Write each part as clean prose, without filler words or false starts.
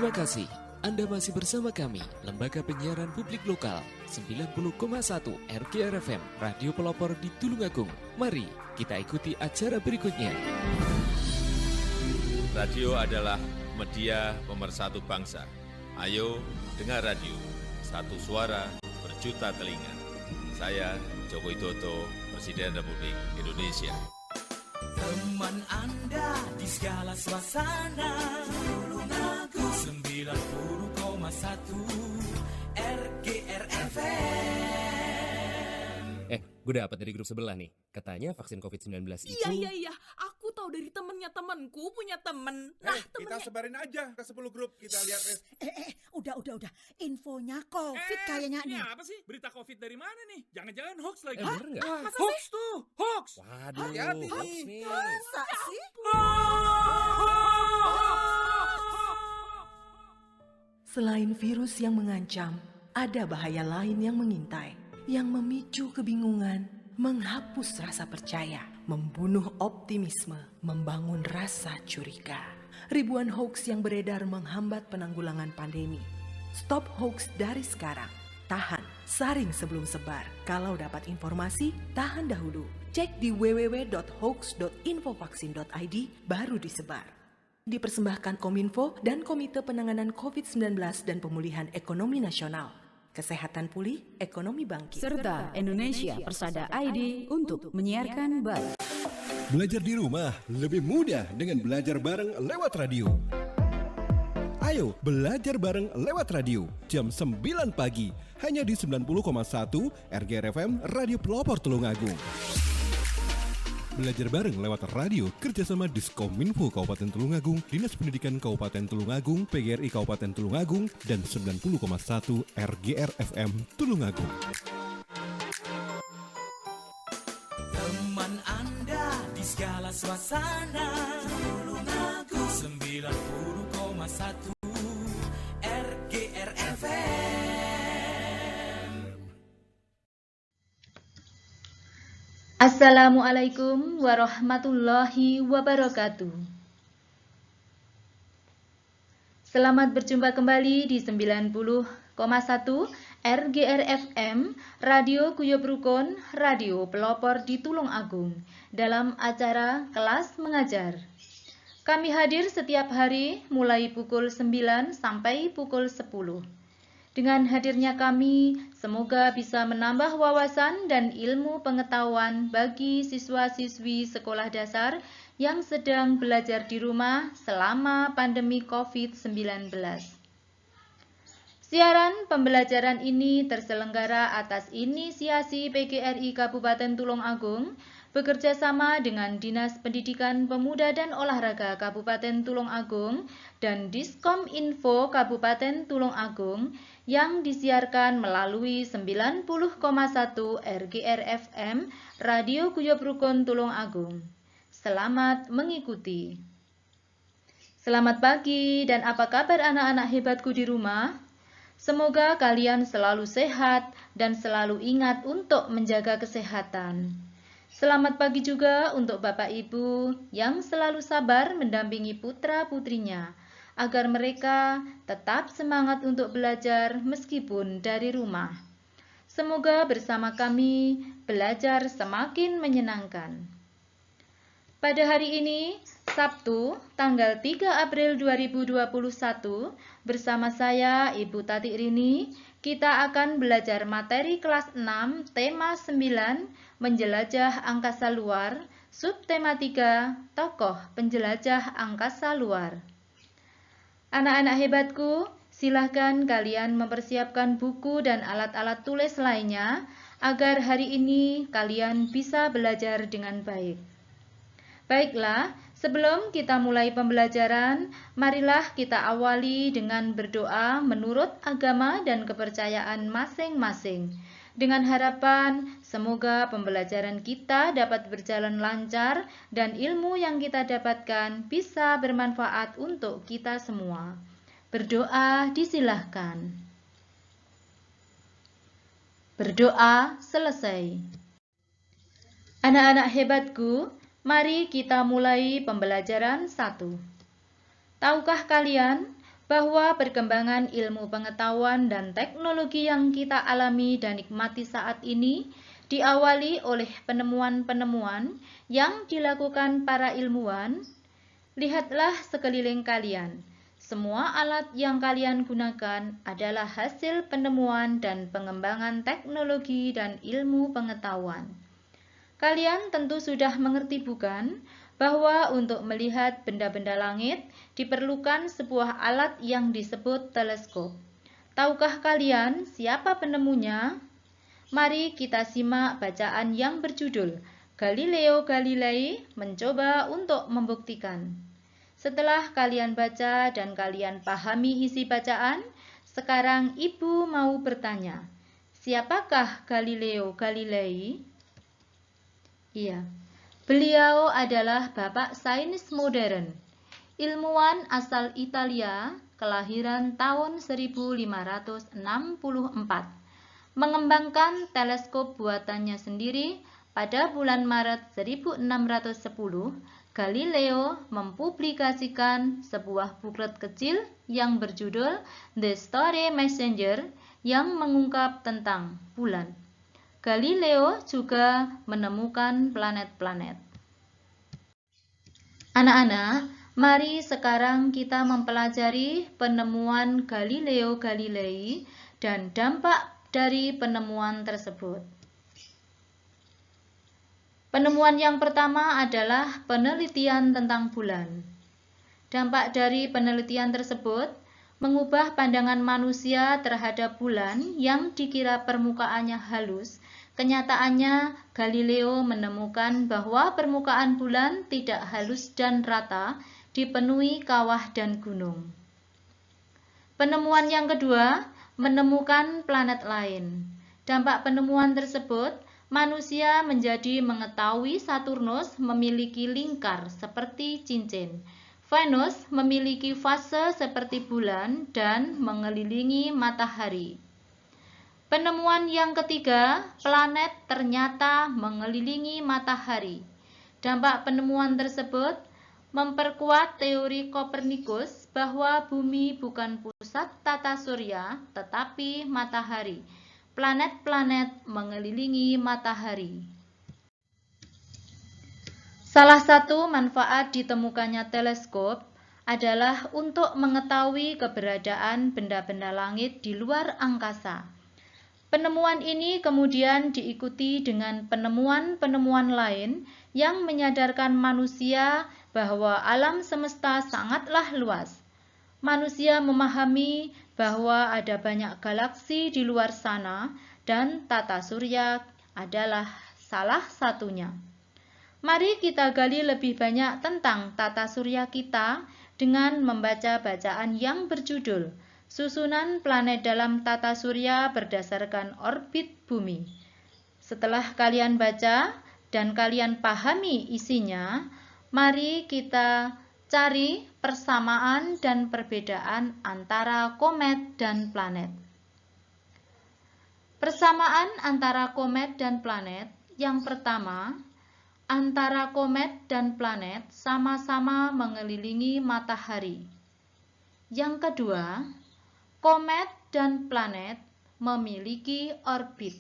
Terima kasih. Anda masih bersama kami, Lembaga Penyiaran Publik Lokal 90,1 RGR FM, Radio Pelopor di Tulungagung. Mari kita ikuti acara berikutnya. Radio adalah media pemersatu bangsa. Ayo dengar radio, satu suara berjuta telinga. Saya Joko Widodo, Presiden Republik Indonesia. Teman Anda di segala suasana, Tulungagung 90,1 RGR FM. Gue dapat dari grup sebelah nih. Katanya vaksin COVID-19 itu... Iya. Aku tahu dari temennya temenku punya temen. Nah, kita sebarin aja ke 10 grup. Kita lihat. Udah. Infonya COVID kayaknya nih. Ini apa sih? Berita COVID dari mana nih? Jangan-jangan hoax lagi. bener nggak? Hoax tuh, hoax. Waduh, Hati-hati. hoax nih. Masa sih? Selain virus yang mengancam, ada bahaya lain yang mengintai, yang memicu kebingungan, menghapus rasa percaya, membunuh optimisme, membangun rasa curiga. Ribuan hoax yang beredar menghambat penanggulangan pandemi. Stop hoax dari sekarang. Tahan, saring sebelum sebar. Kalau dapat informasi, tahan dahulu. Cek di www.hoax.infovaksin.id baru disebar. Dipersembahkan Kominfo dan Komite Penanganan COVID-19 dan Pemulihan Ekonomi Nasional. Kesehatan pulih, ekonomi bangkit. Serta Indonesia Persada ID untuk menyiarkan baik. Belajar di rumah lebih mudah dengan belajar bareng lewat radio. Ayo belajar bareng lewat radio jam 9 pagi hanya di 90,1 RGR FM Radio Pelopor Tulungagung. Belajar bareng lewat radio kerjasama Diskominfo Kabupaten Tulungagung, Dinas Pendidikan Kabupaten Tulungagung, PGRI Kabupaten Tulungagung, dan 90,1 RGR FM Tulungagung. Teman Anda di segala suasana, Tulungagung 90,1 RGR FM. Assalamualaikum warahmatullahi wabarakatuh. Selamat berjumpa kembali di 90,1 RGR FM, Radio Guyub Rukun, Radio Pelopor di Tulungagung, dalam acara Kelas Mengajar. Kami hadir setiap hari mulai pukul 9 sampai pukul 10. Dengan hadirnya kami, semoga bisa menambah wawasan dan ilmu pengetahuan bagi siswa-siswi sekolah dasar yang sedang belajar di rumah selama pandemi COVID-19. Siaran pembelajaran ini terselenggara atas inisiasi PGRI Kabupaten Tulungagung, bekerja sama dengan Dinas Pendidikan Pemuda dan Olahraga Kabupaten Tulungagung dan Diskominfo Kabupaten Tulungagung, yang disiarkan melalui 90,1 RGR FM Radio Guyub Rukun Tulungagung. Selamat mengikuti. Selamat pagi dan apa kabar anak-anak hebatku di rumah? Semoga kalian selalu sehat dan selalu ingat untuk menjaga kesehatan. Selamat pagi juga untuk Bapak Ibu yang selalu sabar mendampingi putra-putrinya, agar mereka tetap semangat untuk belajar meskipun dari rumah. Semoga bersama kami belajar semakin menyenangkan. Pada hari ini, Sabtu, tanggal 3 April 2021, bersama saya, Ibu Tati Rini, kita akan belajar materi kelas 6, tema 9, menjelajah angkasa luar, subtema 3, tokoh penjelajah angkasa luar. Anak-anak hebatku, silahkan kalian mempersiapkan buku dan alat-alat tulis lainnya agar hari ini kalian bisa belajar dengan baik. Baiklah, sebelum kita mulai pembelajaran, marilah kita awali dengan berdoa menurut agama dan kepercayaan masing-masing. Dengan harapan semoga pembelajaran kita dapat berjalan lancar dan ilmu yang kita dapatkan bisa bermanfaat untuk kita semua. Berdoa disilahkan. Berdoa selesai. Anak-anak hebatku, mari kita mulai pembelajaran 1. Tahukah kalian bahwa perkembangan ilmu pengetahuan dan teknologi yang kita alami dan nikmati saat ini diawali oleh penemuan-penemuan yang dilakukan para ilmuwan. Lihatlah sekeliling kalian. Semua alat yang kalian gunakan adalah hasil penemuan dan pengembangan teknologi dan ilmu pengetahuan. Kalian tentu sudah mengerti bukan, bahwa untuk melihat benda-benda langit diperlukan sebuah alat yang disebut teleskop. Tahukah kalian siapa penemunya? Mari kita simak bacaan yang berjudul Galileo Galilei mencoba untuk membuktikan. Setelah kalian baca dan kalian pahami isi bacaan, sekarang Ibu mau bertanya, siapakah Galileo Galilei? Iya, beliau adalah bapak sains modern, ilmuwan asal Italia, kelahiran tahun 1564. Mengembangkan teleskop buatannya sendiri pada bulan Maret 1610, Galileo mempublikasikan sebuah buklet kecil yang berjudul The Story Messenger yang mengungkap tentang bulan. Galileo juga menemukan planet-planet. Anak-anak, mari sekarang kita mempelajari penemuan Galileo Galilei dan dampak dari penemuan tersebut. Penemuan yang pertama adalah penelitian tentang bulan. Dampak dari penelitian tersebut mengubah pandangan manusia terhadap bulan yang dikira permukaannya halus. Kenyataannya, Galileo menemukan bahwa permukaan bulan tidak halus dan rata, dipenuhi kawah dan gunung. Penemuan yang kedua, menemukan planet lain. Dampak penemuan tersebut, manusia menjadi mengetahui Saturnus memiliki lingkar seperti cincin. Venus memiliki fase seperti bulan dan mengelilingi matahari. Penemuan yang ketiga, planet ternyata mengelilingi matahari. Dampak penemuan tersebut memperkuat teori Kopernikus bahwa bumi bukan pusat tata surya, tetapi matahari. Planet-planet mengelilingi matahari. Salah satu manfaat ditemukannya teleskop adalah untuk mengetahui keberadaan benda-benda langit di luar angkasa. Penemuan ini kemudian diikuti dengan penemuan-penemuan lain yang menyadarkan manusia bahwa alam semesta sangatlah luas. Manusia memahami bahwa ada banyak galaksi di luar sana dan tata surya adalah salah satunya. Mari kita gali lebih banyak tentang tata surya kita dengan membaca bacaan yang berjudul Susunan Planet dalam Tata Surya berdasarkan Orbit Bumi. Setelah kalian baca dan kalian pahami isinya, mari kita cari persamaan dan perbedaan antara komet dan planet. Persamaan antara komet dan planet yang pertama, antara komet dan planet sama-sama mengelilingi matahari. Yang kedua, komet dan planet memiliki orbit.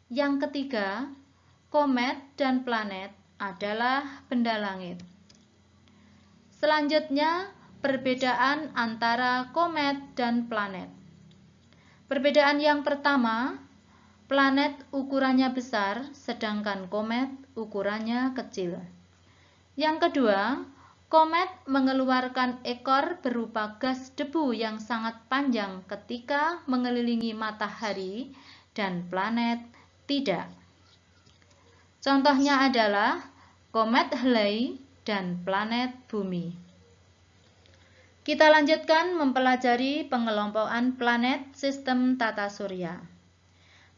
Yang ketiga, komet dan planet adalah benda langit. Selanjutnya, perbedaan antara komet dan planet. Perbedaan yang pertama, planet ukurannya besar, sedangkan komet ukurannya kecil. Yang kedua, komet mengeluarkan ekor berupa gas debu yang sangat panjang ketika mengelilingi matahari, dan planet tidak. Contohnya adalah komet Halley dan planet Bumi. Kita lanjutkan mempelajari pengelompokan planet sistem tata surya.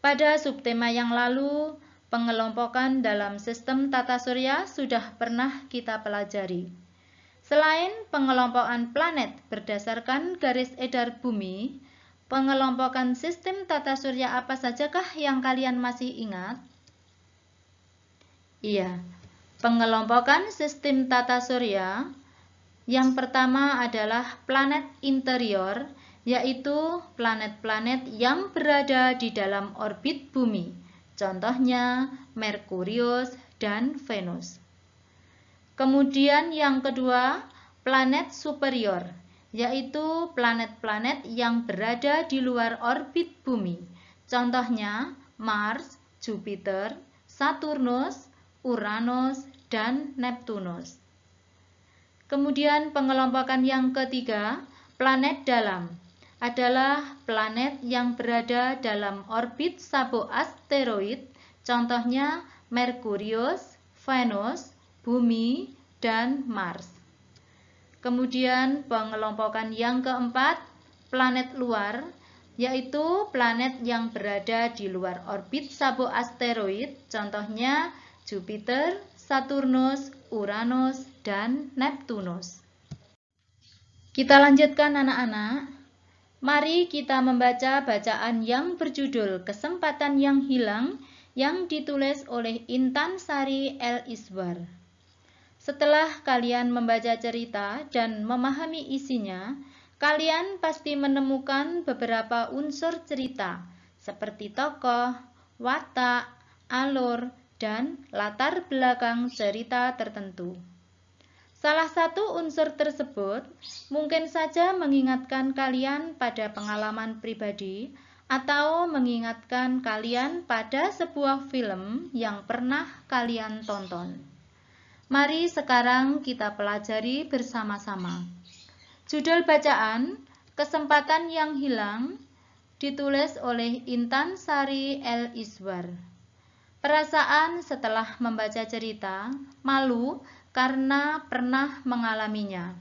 Pada subtema yang lalu, pengelompokan dalam sistem tata surya sudah pernah kita pelajari. Selain pengelompokan planet berdasarkan garis edar bumi, pengelompokan sistem tata surya apa sajakah yang kalian masih ingat? Iya, pengelompokan sistem tata surya Yang pertama adalah planet interior, yaitu planet-planet yang berada di dalam orbit bumi. Contohnya Merkurius dan Venus. Kemudian yang kedua, planet superior, yaitu planet-planet yang berada di luar orbit bumi. Contohnya Mars, Jupiter, Saturnus, Uranus, dan Neptunus. Kemudian pengelompokan yang ketiga, planet dalam, adalah planet yang berada dalam orbit sabuk asteroid, contohnya Merkurius, Venus, Bumi, dan Mars. Kemudian pengelompokan yang keempat, planet luar, yaitu planet yang berada di luar orbit sabuk asteroid, contohnya Jupiter, Saturnus, Uranus, dan Neptunus. Kita lanjutkan anak-anak. Mari kita membaca bacaan yang berjudul Kesempatan yang Hilang yang ditulis oleh Intan Sari El Iswar. Setelah kalian membaca cerita dan memahami isinya, kalian pasti menemukan beberapa unsur cerita seperti tokoh, watak, alur, dan latar belakang cerita tertentu. Salah satu unsur tersebut mungkin saja mengingatkan kalian pada pengalaman pribadi atau mengingatkan kalian pada sebuah film yang pernah kalian tonton. Mari sekarang kita pelajari bersama-sama. Judul bacaan, Kesempatan yang Hilang, ditulis oleh Intan Sari El Iswar. Perasaan setelah membaca cerita, malu karena pernah mengalaminya.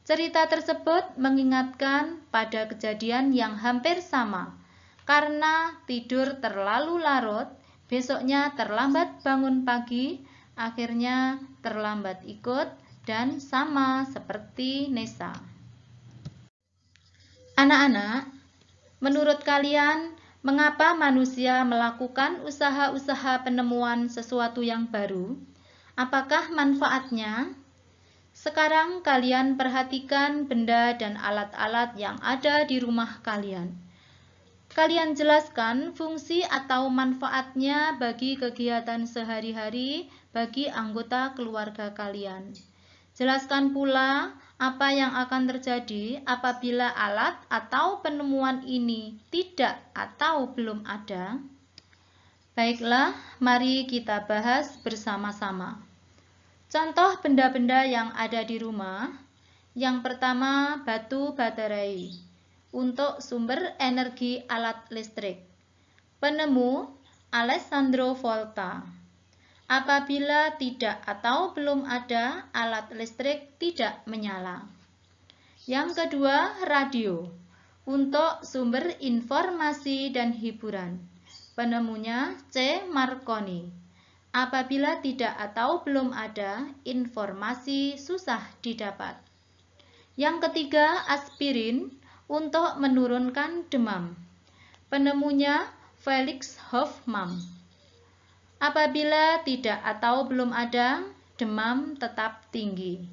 Cerita tersebut mengingatkan pada kejadian yang hampir sama. Karena tidur terlalu larut, besoknya terlambat bangun pagi, akhirnya terlambat ikut, dan sama seperti Nesa. Anak-anak, menurut kalian, mengapa manusia melakukan usaha-usaha penemuan sesuatu yang baru? Apakah manfaatnya? Sekarang kalian perhatikan benda dan alat-alat yang ada di rumah kalian. Kalian jelaskan fungsi atau manfaatnya bagi kegiatan sehari-hari bagi anggota keluarga kalian. Jelaskan pula apa yang akan terjadi apabila alat atau penemuan ini tidak atau belum ada. Baiklah, mari kita bahas bersama-sama. Contoh benda-benda yang ada di rumah. Yang pertama, batu baterai untuk sumber energi alat listrik. Penemu Alessandro Volta. Apabila tidak atau belum ada, alat listrik tidak menyala. Yang kedua, radio untuk sumber informasi dan hiburan. Penemunya C. Marconi. Apabila tidak atau belum ada, informasi susah didapat. Yang ketiga, aspirin untuk menurunkan demam. Penemunya Felix Hoffmann. Apabila tidak atau belum ada, demam tetap tinggi.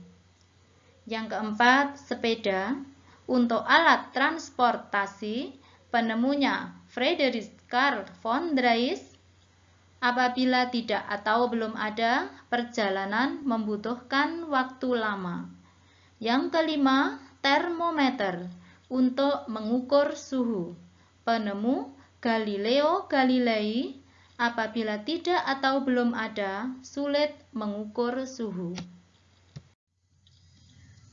Yang keempat, sepeda untuk alat transportasi. Penemunya Friedrich Karl von Drais. Apabila tidak atau belum ada, perjalanan membutuhkan waktu lama. Yang kelima, termometer untuk mengukur suhu. Penemu Galileo Galilei. Apabila tidak atau belum ada, sulit mengukur suhu.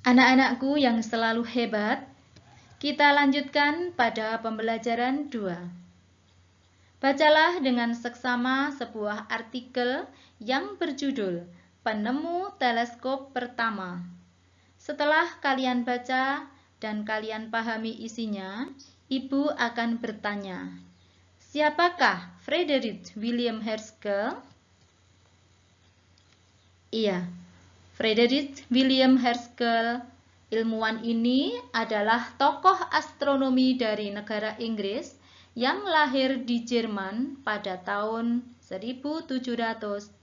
Anak-anakku yang selalu hebat, kita lanjutkan pada pembelajaran 2. Bacalah dengan seksama sebuah artikel yang berjudul Penemu Teleskop Pertama. Setelah kalian baca dan kalian pahami isinya, Ibu akan bertanya, siapakah Frederick William Herschel? Iya, Frederick William Herschel, ilmuwan ini adalah tokoh astronomi dari negara Inggris yang lahir di Jerman pada tahun 1738,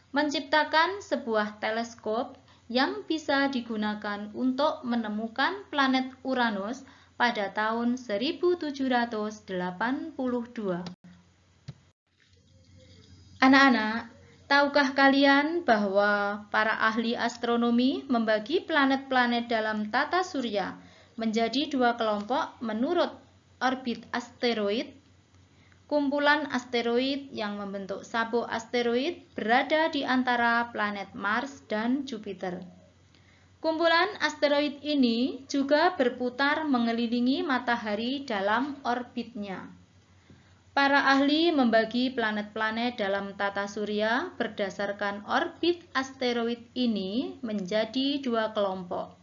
menciptakan sebuah teleskop yang bisa digunakan untuk menemukan planet Uranus pada tahun 1782. Anak-anak, tahukah kalian bahwa para ahli astronomi membagi planet-planet dalam tata surya menjadi dua kelompok menurut orbit asteroid? Kumpulan asteroid yang membentuk sabuk asteroid berada di antara planet Mars dan Jupiter. Kumpulan asteroid ini juga berputar mengelilingi matahari dalam orbitnya. Para ahli membagi planet-planet dalam tata surya berdasarkan orbit asteroid ini menjadi dua kelompok,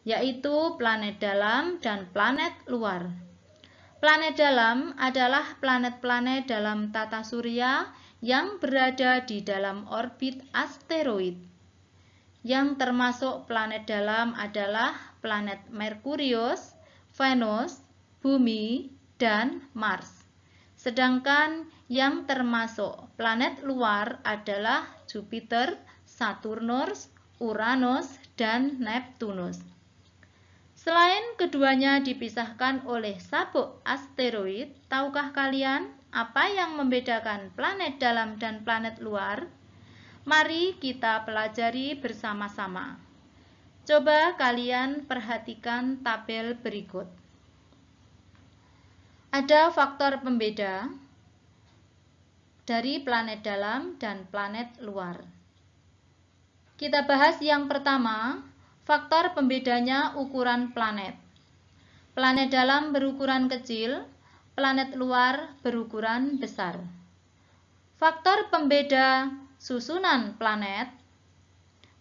yaitu planet dalam dan planet luar. Planet dalam adalah planet-planet dalam tata surya yang berada di dalam orbit asteroid. Yang termasuk planet dalam adalah planet Merkurius, Venus, Bumi, dan Mars. Sedangkan yang termasuk planet luar adalah Jupiter, Saturnus, Uranus, dan Neptunus. Selain keduanya dipisahkan oleh sabuk asteroid, tahukah kalian apa yang membedakan planet dalam dan planet luar? Mari kita pelajari bersama-sama. Coba kalian perhatikan tabel berikut. Ada faktor pembeda dari planet dalam dan planet luar. Kita bahas yang pertama. Faktor pembedanya ukuran planet. Planet dalam berukuran kecil, planet luar berukuran besar. Faktor pembeda susunan planet.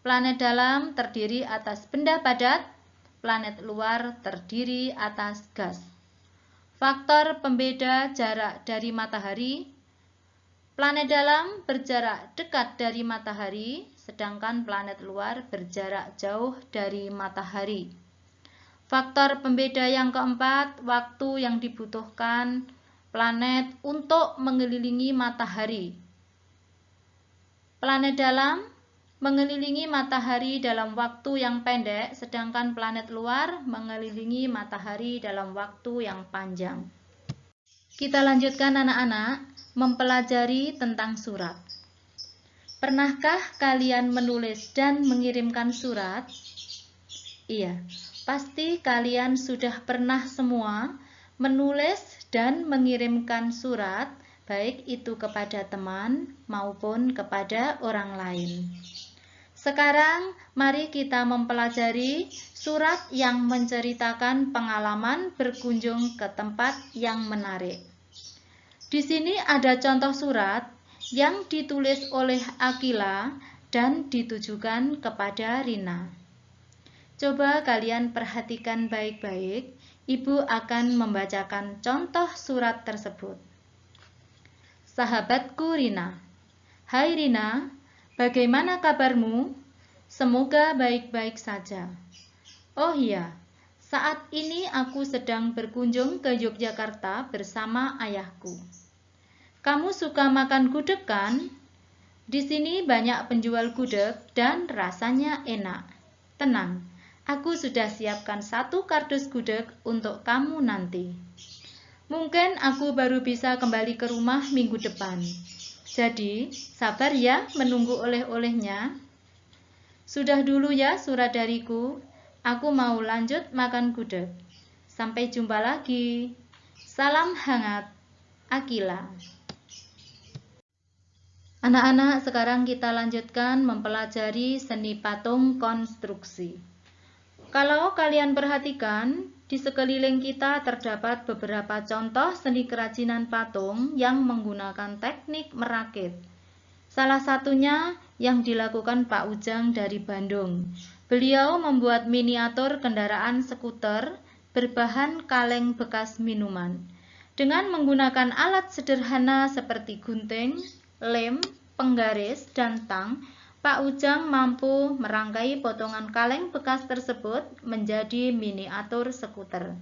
Planet dalam terdiri atas benda padat, planet luar terdiri atas gas. Faktor pembeda jarak dari matahari. Planet dalam berjarak dekat dari matahari, sedangkan planet luar berjarak jauh dari matahari. Faktor pembeda yang keempat, waktu yang dibutuhkan planet untuk mengelilingi matahari. Planet dalam mengelilingi matahari dalam waktu yang pendek, sedangkan planet luar mengelilingi matahari dalam waktu yang panjang. Kita lanjutkan anak-anak, mempelajari tentang surat. Pernahkah kalian menulis dan mengirimkan surat? Iya, pasti kalian sudah pernah semua menulis dan mengirimkan surat, baik itu kepada teman maupun kepada orang lain. Sekarang, mari kita mempelajari surat yang menceritakan pengalaman berkunjung ke tempat yang menarik. Di sini ada contoh surat yang ditulis oleh Akila dan ditujukan kepada Rina. Coba kalian perhatikan baik-baik, Ibu akan membacakan contoh surat tersebut. Sahabatku Rina. Hai Rina, bagaimana kabarmu? Semoga baik-baik saja. Oh iya, saat ini aku sedang berkunjung ke Yogyakarta bersama ayahku. Kamu suka makan gudeg kan? Di sini banyak penjual gudeg dan rasanya enak. Tenang, aku sudah siapkan 1 kardus gudeg untuk kamu nanti. Mungkin aku baru bisa kembali ke rumah minggu depan. Jadi, sabar ya menunggu oleh-olehnya. Sudah dulu ya surat dariku. Aku mau lanjut makan gudeg. Sampai jumpa lagi. Salam hangat, Akila. Anak-anak, sekarang kita lanjutkan mempelajari seni patung konstruksi. Kalau kalian perhatikan, di sekeliling kita terdapat beberapa contoh seni kerajinan patung yang menggunakan teknik merakit. Salah satunya yang dilakukan Pak Ujang dari Bandung. Beliau membuat miniatur kendaraan skuter berbahan kaleng bekas minuman. Dengan menggunakan alat sederhana seperti gunting, lem, penggaris, dan tang, Pak Ujang mampu merangkai potongan kaleng bekas tersebut menjadi miniatur skuter.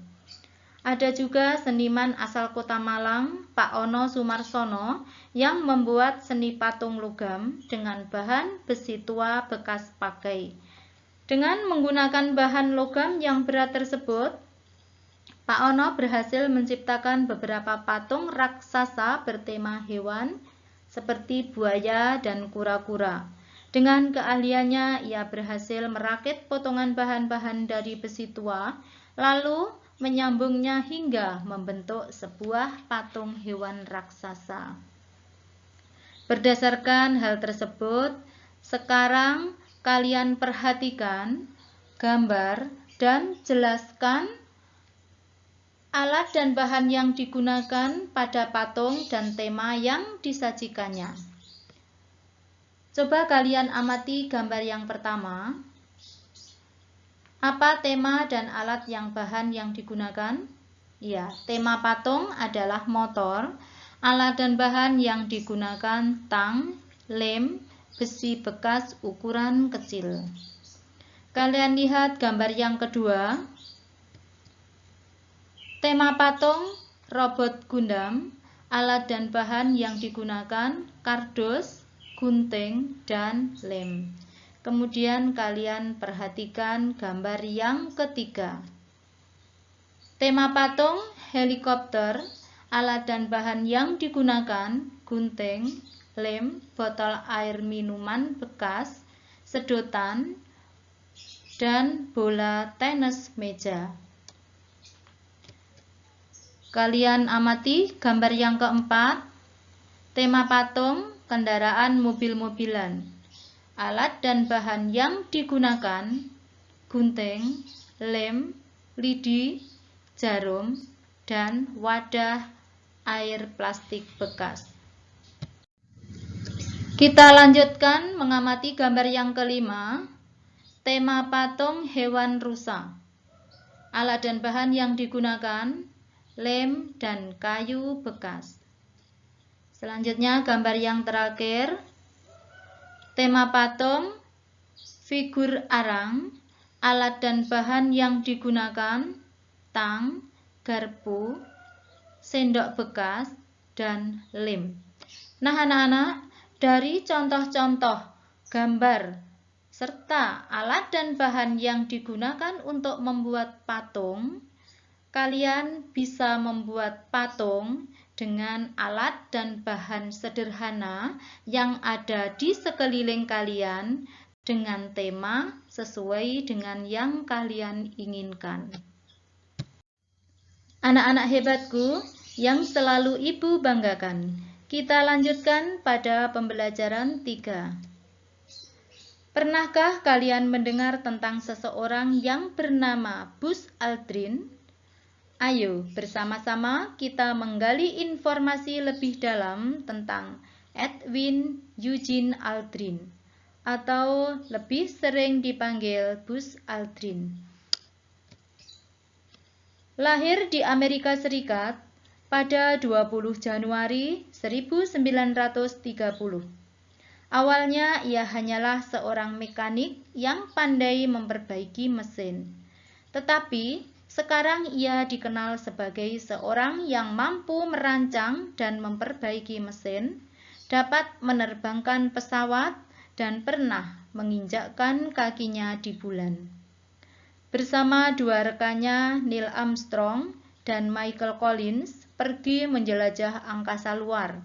Ada juga seniman asal Kota Malang, Pak Ono Sumarsono, yang membuat seni patung logam dengan bahan besi tua bekas pakai. Dengan menggunakan bahan logam yang berat tersebut, Pak Ono berhasil menciptakan beberapa patung raksasa bertema hewan seperti buaya dan kura-kura. Dengan keahliannya, ia berhasil merakit potongan bahan-bahan dari besi tua, lalu menyambungnya hingga membentuk sebuah patung hewan raksasa. Berdasarkan hal tersebut, sekarang kalian perhatikan gambar dan jelaskan alat dan bahan yang digunakan pada patung dan tema yang disajikannya. Coba kalian amati gambar yang pertama. Apa tema dan alat yang bahan yang digunakan? Ya, tema patung adalah motor. Alat dan bahan yang digunakan tang, lem, besi bekas ukuran kecil. Kalian lihat gambar yang kedua. Tema patung robot Gundam. Alat dan bahan yang digunakan kardus, gunting, dan lem. Kemudian kalian perhatikan gambar yang ketiga. Tema patung helikopter, alat dan bahan yang digunakan gunting, lem, botol air minuman bekas, sedotan, dan bola tenis meja. Kalian amati gambar yang keempat. Tema patung kendaraan mobil-mobilan. Alat dan bahan yang digunakan gunting, lem, lidi, jarum, dan wadah air plastik bekas. Kita lanjutkan mengamati gambar yang kelima. Tema patung hewan rusa. Alat dan bahan yang digunakan lem dan kayu bekas. Selanjutnya gambar yang terakhir. Tema patung figur arang. Alat dan bahan yang digunakan tang, garpu, sendok bekas, dan lem. Nah anak-anak, dari contoh-contoh gambar serta alat dan bahan yang digunakan untuk membuat patung, kalian bisa membuat patung dengan alat dan bahan sederhana yang ada di sekeliling kalian dengan tema sesuai dengan yang kalian inginkan. Anak-anak hebatku yang selalu ibu banggakan, kita lanjutkan pada pembelajaran 3. Pernahkah kalian mendengar tentang seseorang yang bernama Buzz Aldrin? Ayo bersama-sama kita menggali informasi lebih dalam tentang Edwin Eugene Aldrin, atau lebih sering dipanggil Buzz Aldrin. Lahir di Amerika Serikat pada 20 Januari 1930. Awalnya ia hanyalah seorang mekanik yang pandai memperbaiki mesin. Tetapi sekarang ia dikenal sebagai seorang yang mampu merancang dan memperbaiki mesin, dapat menerbangkan pesawat, dan pernah menginjakkan kakinya di bulan. Bersama dua rekannya Neil Armstrong dan Michael Collins pergi menjelajah angkasa luar.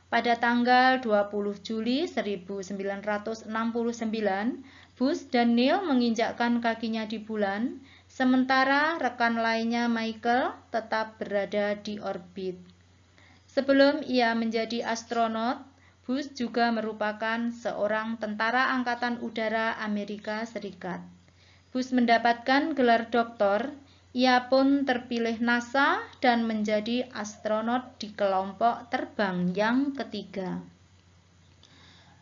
Pada tanggal 20 Juli 1969, Buzz dan Neil menginjakkan kakinya di bulan, sementara rekan lainnya Michael tetap berada di orbit. Sebelum ia menjadi astronot, Buzz juga merupakan seorang tentara angkatan udara Amerika Serikat. Buzz mendapatkan gelar doktor, ia pun terpilih NASA dan menjadi astronot di kelompok terbang yang ketiga.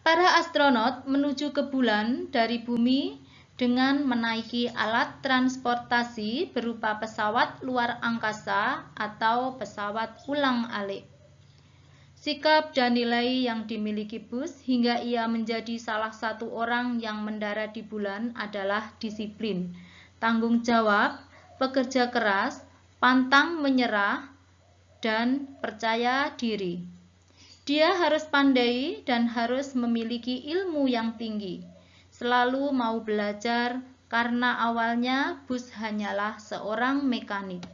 Para astronot menuju ke bulan dari bumi dengan menaiki alat transportasi berupa pesawat luar angkasa atau pesawat ulang-alik. Sikap dan nilai yang dimiliki Buzz hingga ia menjadi salah satu orang yang mendarat di bulan adalah disiplin, tanggung jawab, pekerja keras, pantang menyerah, dan percaya diri. Dia harus pandai dan harus memiliki ilmu yang tinggi, selalu mau belajar, karena awalnya bus hanyalah seorang mekanik.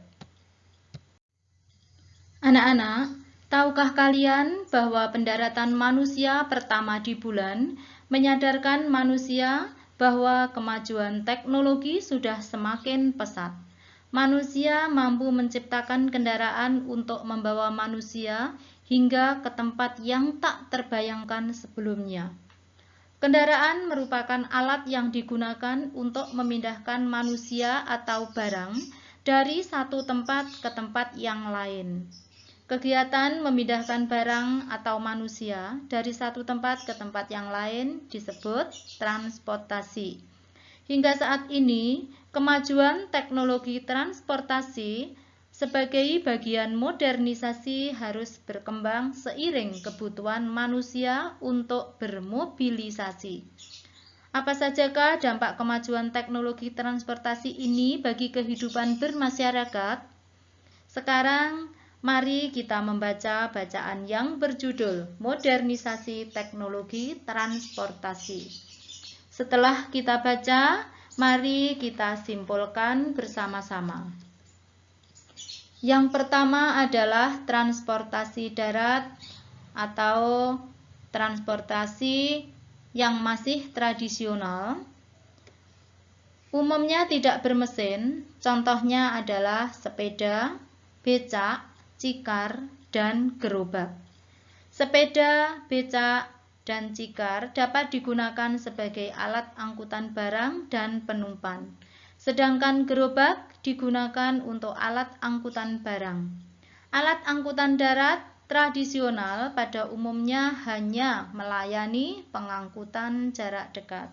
Anak-anak, tahukah kalian bahwa pendaratan manusia pertama di bulan menyadarkan manusia bahwa kemajuan teknologi sudah semakin pesat? Manusia mampu menciptakan kendaraan untuk membawa manusia hingga ke tempat yang tak terbayangkan sebelumnya. Kendaraan merupakan alat yang digunakan untuk memindahkan manusia atau barang dari satu tempat ke tempat yang lain. Kegiatan memindahkan barang atau manusia dari satu tempat ke tempat yang lain disebut transportasi. Hingga saat ini, kemajuan teknologi transportasi sebagai bagian modernisasi harus berkembang seiring kebutuhan manusia untuk bermobilisasi. Apa sajakah dampak kemajuan teknologi transportasi ini bagi kehidupan bermasyarakat? Sekarang, mari kita membaca bacaan yang berjudul Modernisasi Teknologi Transportasi. Setelah kita baca, mari kita simpulkan bersama-sama. Yang pertama adalah transportasi darat atau transportasi yang masih tradisional. Umumnya tidak bermesin, contohnya adalah sepeda, becak, cikar, dan gerobak. Sepeda, becak, dan cikar dapat digunakan sebagai alat angkutan barang dan penumpang, sedangkan gerobak digunakan untuk alat angkutan barang. Alat angkutan darat tradisional pada umumnya hanya melayani pengangkutan jarak dekat.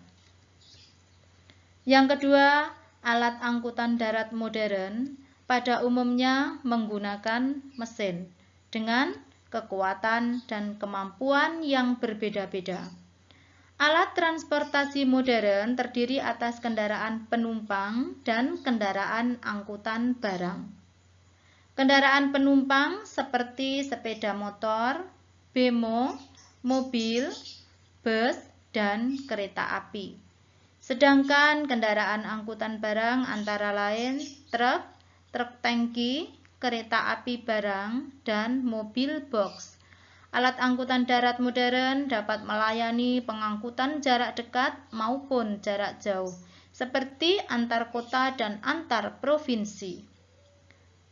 Yang kedua, alat angkutan darat modern pada umumnya menggunakan mesin dengan kekuatan dan kemampuan yang berbeda-beda. Alat transportasi modern terdiri atas kendaraan penumpang dan kendaraan angkutan barang. Kendaraan penumpang seperti sepeda motor, bemo, mobil, bus, dan kereta api. Sedangkan kendaraan angkutan barang antara lain truk, truk tangki, kereta api barang, dan mobil box. Alat angkutan darat modern dapat melayani pengangkutan jarak dekat maupun jarak jauh, seperti antar kota dan antar provinsi.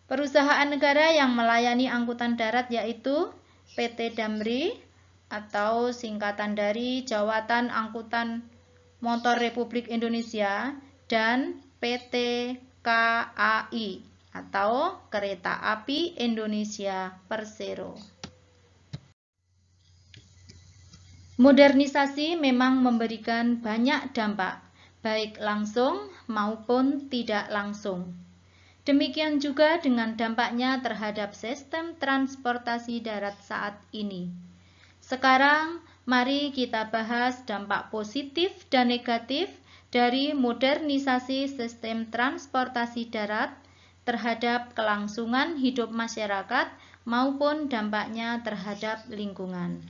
Perusahaan negara yang melayani angkutan darat yaitu PT Damri atau singkatan dari Jawatan Angkutan Motor Republik Indonesia dan PT KAI atau Kereta Api Indonesia Persero. Modernisasi memang memberikan banyak dampak, baik langsung maupun tidak langsung. Demikian juga dengan dampaknya terhadap sistem transportasi darat saat ini. Sekarang, mari kita bahas dampak positif dan negatif dari modernisasi sistem transportasi darat terhadap kelangsungan hidup masyarakat maupun dampaknya terhadap lingkungan.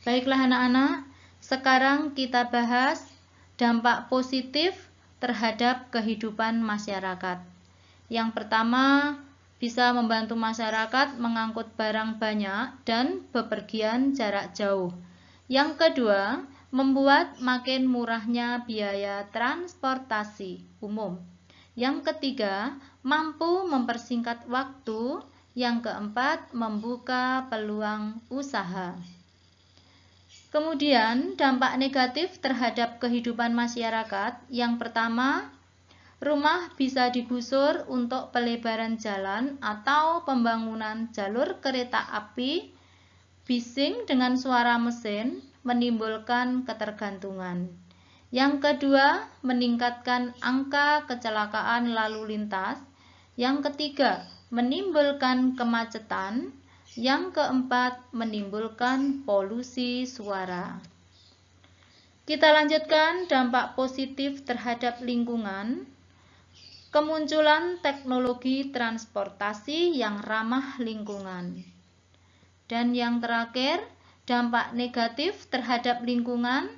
Baiklah anak-anak, sekarang kita bahas dampak positif terhadap kehidupan masyarakat. Yang pertama, bisa membantu masyarakat mengangkut barang banyak dan bepergian jarak jauh. Yang kedua, membuat makin murahnya biaya transportasi umum. Yang ketiga, mampu mempersingkat waktu. Yang keempat, membuka peluang usaha. Kemudian, dampak negatif terhadap kehidupan masyarakat. Yang pertama, rumah bisa digusur untuk pelebaran jalan atau pembangunan jalur kereta api. Bising dengan suara mesin menimbulkan ketergantungan. Yang kedua, meningkatkan angka kecelakaan lalu lintas. Yang ketiga, menimbulkan kemacetan. Yang keempat, menimbulkan polusi suara. Kita lanjutkan dampak positif terhadap lingkungan. Kemunculan teknologi transportasi yang ramah lingkungan. Dan yang terakhir, dampak negatif terhadap lingkungan.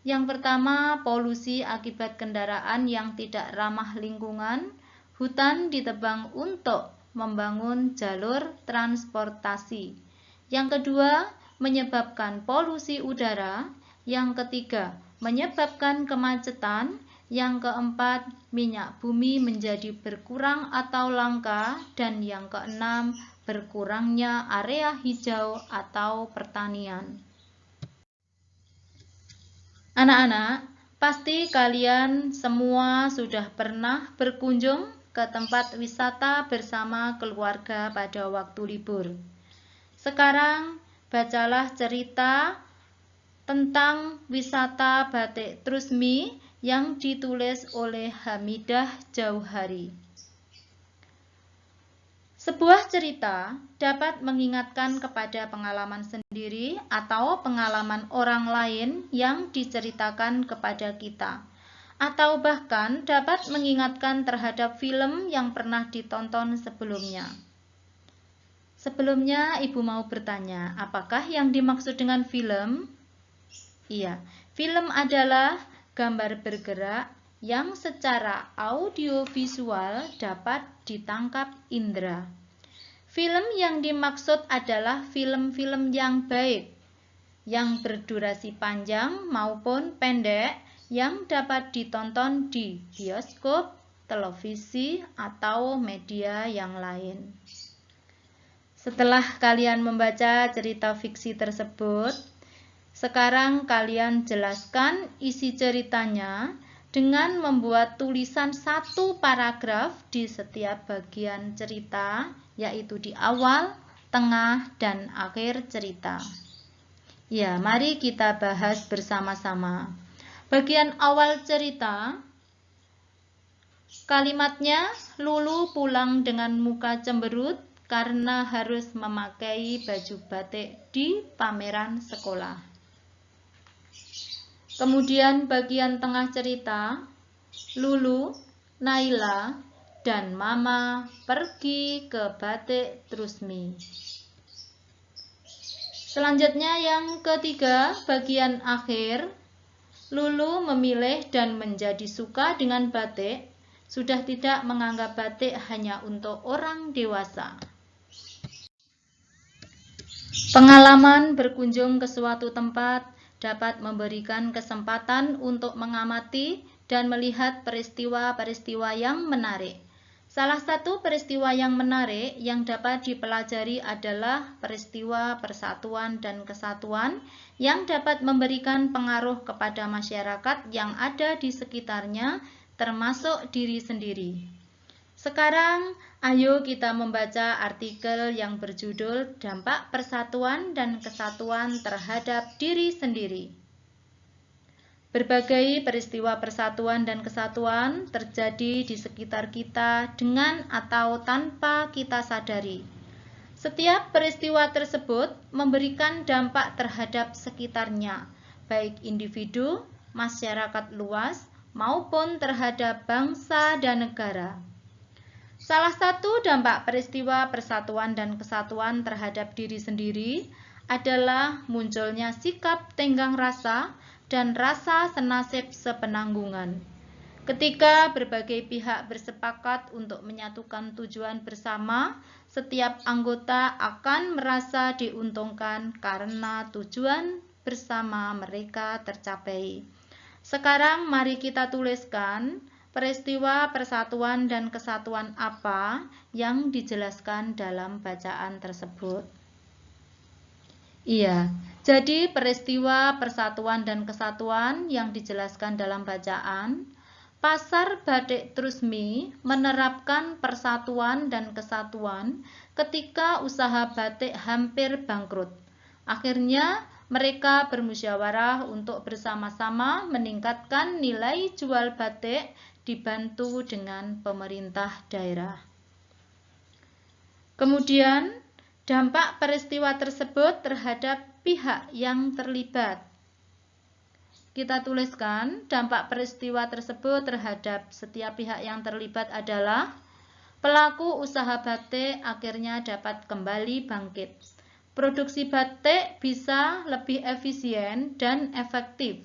Yang pertama, polusi akibat kendaraan yang tidak ramah lingkungan. Hutan ditebang untuk membangun jalur transportasi. Yang kedua, menyebabkan polusi udara. Yang ketiga, menyebabkan kemacetan. Yang keempat, minyak bumi menjadi berkurang atau langka. Dan yang keenam, berkurangnya area hijau atau pertanian. Anak-anak, pasti kalian semua sudah pernah berkunjung ke tempat wisata bersama keluarga pada waktu libur. Sekarang, bacalah cerita tentang wisata Batik Trusmi yang ditulis oleh Hamidah Jauhari. Sebuah cerita dapat mengingatkan kepada pengalaman sendiri atau pengalaman orang lain yang diceritakan kepada kita, atau bahkan dapat mengingatkan terhadap film yang pernah ditonton sebelumnya. Sebelumnya, Ibu mau bertanya, apakah yang dimaksud dengan film? Iya, film adalah gambar bergerak yang secara audiovisual dapat ditangkap indera. Film yang dimaksud adalah film-film yang baik, yang berdurasi panjang maupun pendek, yang dapat ditonton di bioskop, televisi, atau media yang lain. Setelah kalian membaca cerita fiksi tersebut, sekarang kalian jelaskan isi ceritanya dengan membuat tulisan satu paragraf di setiap bagian cerita, yaitu di awal, tengah, dan akhir cerita. Ya, mari kita bahas bersama-sama. Bagian awal cerita, kalimatnya, Lulu pulang dengan muka cemberut karena harus memakai baju batik di pameran sekolah. Kemudian bagian tengah cerita, Lulu, Naila, dan Mama pergi ke Batik Trusmi. Selanjutnya yang ketiga, bagian akhir, Lulu memilih dan menjadi suka dengan batik, sudah tidak menganggap batik hanya untuk orang dewasa. Pengalaman berkunjung ke suatu tempat dapat memberikan kesempatan untuk mengamati dan melihat peristiwa-peristiwa yang menarik. Salah satu peristiwa yang menarik yang dapat dipelajari adalah peristiwa persatuan dan kesatuan yang dapat memberikan pengaruh kepada masyarakat yang ada di sekitarnya, termasuk diri sendiri. Sekarang, ayo kita membaca artikel yang berjudul Dampak Persatuan dan Kesatuan Terhadap Diri Sendiri. Berbagai peristiwa persatuan dan kesatuan terjadi di sekitar kita dengan atau tanpa kita sadari. Setiap peristiwa tersebut memberikan dampak terhadap sekitarnya, baik individu, masyarakat luas, maupun terhadap bangsa dan negara. Salah satu dampak peristiwa persatuan dan kesatuan terhadap diri sendiri adalah munculnya sikap tenggang rasa dan rasa senasib sepenanggungan. Ketika berbagai pihak bersepakat untuk menyatukan tujuan bersama, setiap anggota akan merasa diuntungkan karena tujuan bersama mereka tercapai. Sekarang mari kita tuliskan peristiwa persatuan dan kesatuan apa yang dijelaskan dalam bacaan tersebut. Iya, jadi peristiwa persatuan dan kesatuan yang dijelaskan dalam bacaan, Pasar Batik Trusmi menerapkan persatuan dan kesatuan ketika usaha batik hampir bangkrut. Akhirnya, mereka bermusyawarah untuk bersama-sama meningkatkan nilai jual batik dibantu dengan pemerintah daerah. Kemudian, dampak peristiwa tersebut terhadap pihak yang terlibat. Kita tuliskan dampak peristiwa tersebut terhadap setiap pihak yang terlibat adalah pelaku usaha batik akhirnya dapat kembali bangkit. Produksi batik bisa lebih efisien dan efektif.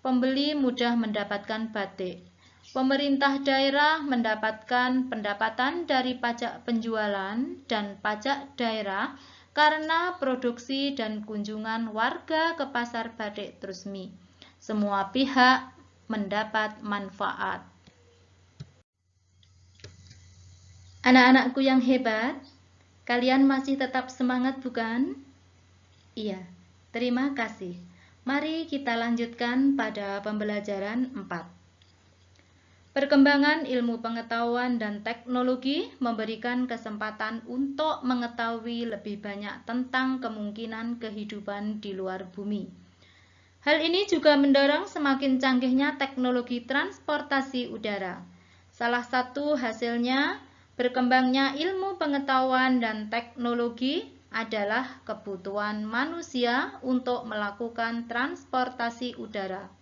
pembeli mudah mendapatkan batik. Pemerintah daerah mendapatkan pendapatan dari pajak penjualan dan pajak daerah karena produksi dan kunjungan warga ke pasar batik Trusmi. Semua pihak mendapat manfaat. Anak-anakku yang hebat, kalian masih tetap semangat bukan? Iya, terima kasih. Mari kita lanjutkan pada pembelajaran 4. Perkembangan ilmu pengetahuan dan teknologi memberikan kesempatan untuk mengetahui lebih banyak tentang kemungkinan kehidupan di luar bumi. Hal ini juga mendorong semakin canggihnya teknologi transportasi udara. Salah satu hasilnya, berkembangnya ilmu pengetahuan dan teknologi adalah kebutuhan manusia untuk melakukan transportasi udara.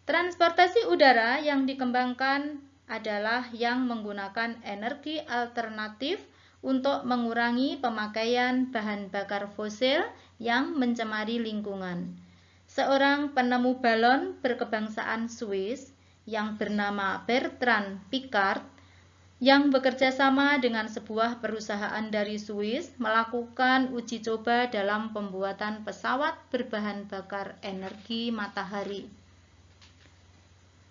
Transportasi udara yang dikembangkan adalah yang menggunakan energi alternatif untuk mengurangi pemakaian bahan bakar fosil yang mencemari lingkungan. Seorang penemu balon berkebangsaan Swiss yang bernama Bertrand Piccard yang bekerja sama dengan sebuah perusahaan dari Swiss melakukan uji coba dalam pembuatan pesawat berbahan bakar energi matahari.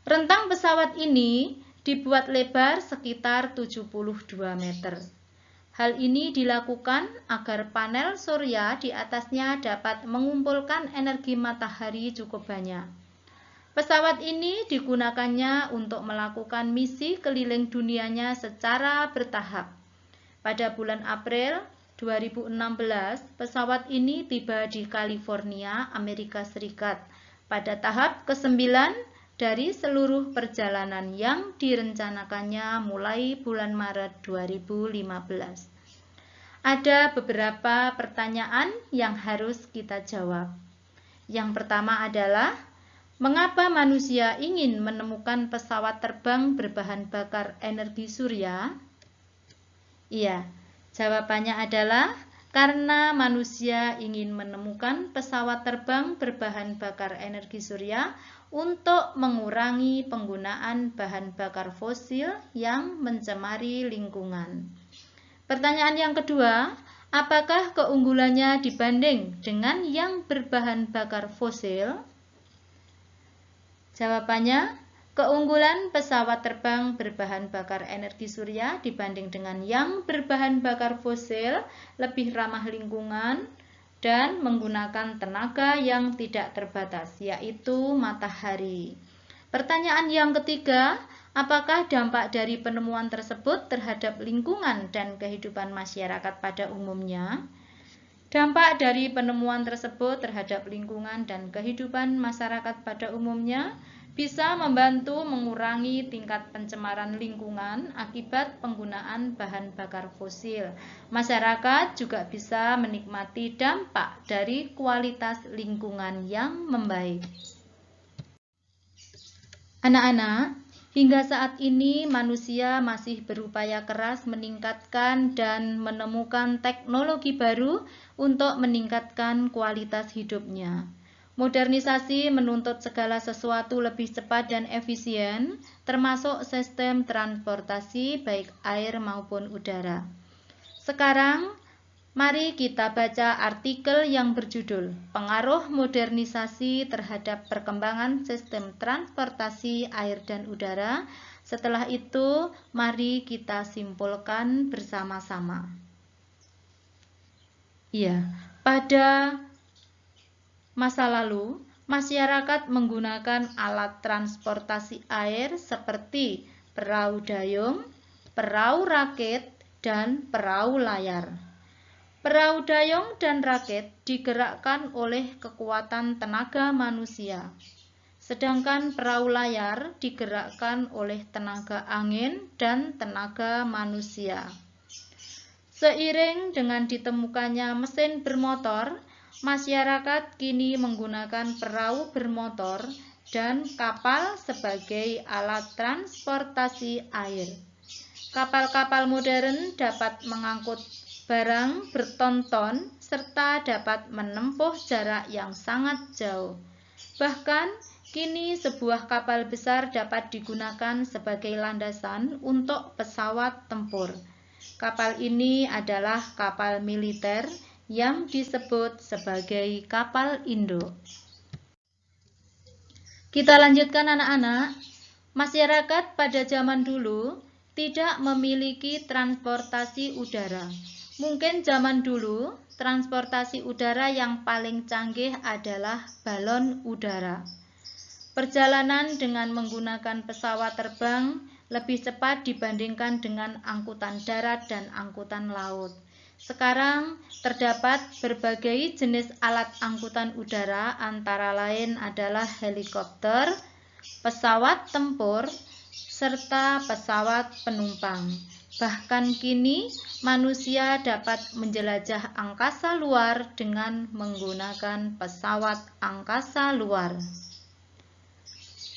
Rentang pesawat ini dibuat lebar sekitar 72 meter. Hal ini dilakukan agar panel surya di atasnya dapat mengumpulkan energi matahari cukup banyak. Pesawat ini digunakannya untuk melakukan misi keliling dunianya secara bertahap. Pada bulan April 2016, pesawat ini tiba di California, Amerika Serikat, pada tahap ke-9 dari seluruh perjalanan yang direncanakannya mulai bulan Maret 2015. Ada beberapa pertanyaan yang harus kita jawab. Yang pertama adalah, mengapa manusia ingin menemukan pesawat terbang berbahan bakar energi surya? Iya, jawabannya adalah karena manusia ingin menemukan pesawat terbang berbahan bakar energi surya untuk mengurangi penggunaan bahan bakar fosil yang mencemari lingkungan. Pertanyaan yang kedua, apakah keunggulannya dibanding dengan yang berbahan bakar fosil? Jawabannya, keunggulan pesawat terbang berbahan bakar energi surya dibanding dengan yang berbahan bakar fosil lebih ramah lingkungan dan menggunakan tenaga yang tidak terbatas, yaitu matahari. Pertanyaan yang ketiga, apakah dampak dari penemuan tersebut terhadap lingkungan dan kehidupan masyarakat pada umumnya? Dampak dari penemuan tersebut terhadap lingkungan dan kehidupan masyarakat pada umumnya bisa membantu mengurangi tingkat pencemaran lingkungan akibat penggunaan bahan bakar fosil. Masyarakat juga bisa menikmati dampak dari kualitas lingkungan yang membaik. Anak-anak, hingga saat ini manusia masih berupaya keras meningkatkan dan menemukan teknologi baru untuk meningkatkan kualitas hidupnya. Modernisasi menuntut segala sesuatu lebih cepat dan efisien, termasuk sistem transportasi baik air maupun udara. Sekarang, mari kita baca artikel yang berjudul Pengaruh Modernisasi Terhadap Perkembangan Sistem Transportasi Air dan Udara. Setelah itu, mari kita simpulkan bersama-sama. Ya, pada masa lalu, masyarakat menggunakan alat transportasi air seperti perahu dayung, perahu rakit, dan perahu layar. Perahu dayung dan rakit digerakkan oleh kekuatan tenaga manusia, sedangkan perahu layar digerakkan oleh tenaga angin dan tenaga manusia. Seiring dengan ditemukannya mesin bermotor, masyarakat kini menggunakan perahu bermotor dan kapal sebagai alat transportasi air. Kapal-kapal modern dapat mengangkut barang bertonton serta dapat menempuh jarak yang sangat jauh. Bahkan Kini sebuah kapal besar dapat digunakan sebagai landasan untuk pesawat tempur. Kapal ini adalah kapal militer yang disebut sebagai kapal induk. Kita lanjutkan anak-anak. Masyarakat pada zaman dulu tidak memiliki transportasi udara. Mungkin zaman dulu transportasi udara yang paling canggih adalah balon udara. Perjalanan dengan menggunakan pesawat terbang lebih cepat dibandingkan dengan angkutan darat dan angkutan laut. Sekarang terdapat berbagai jenis alat angkutan udara, antara lain adalah helikopter, pesawat tempur, serta pesawat penumpang. Bahkan kini manusia dapat menjelajah angkasa luar dengan menggunakan pesawat angkasa luar.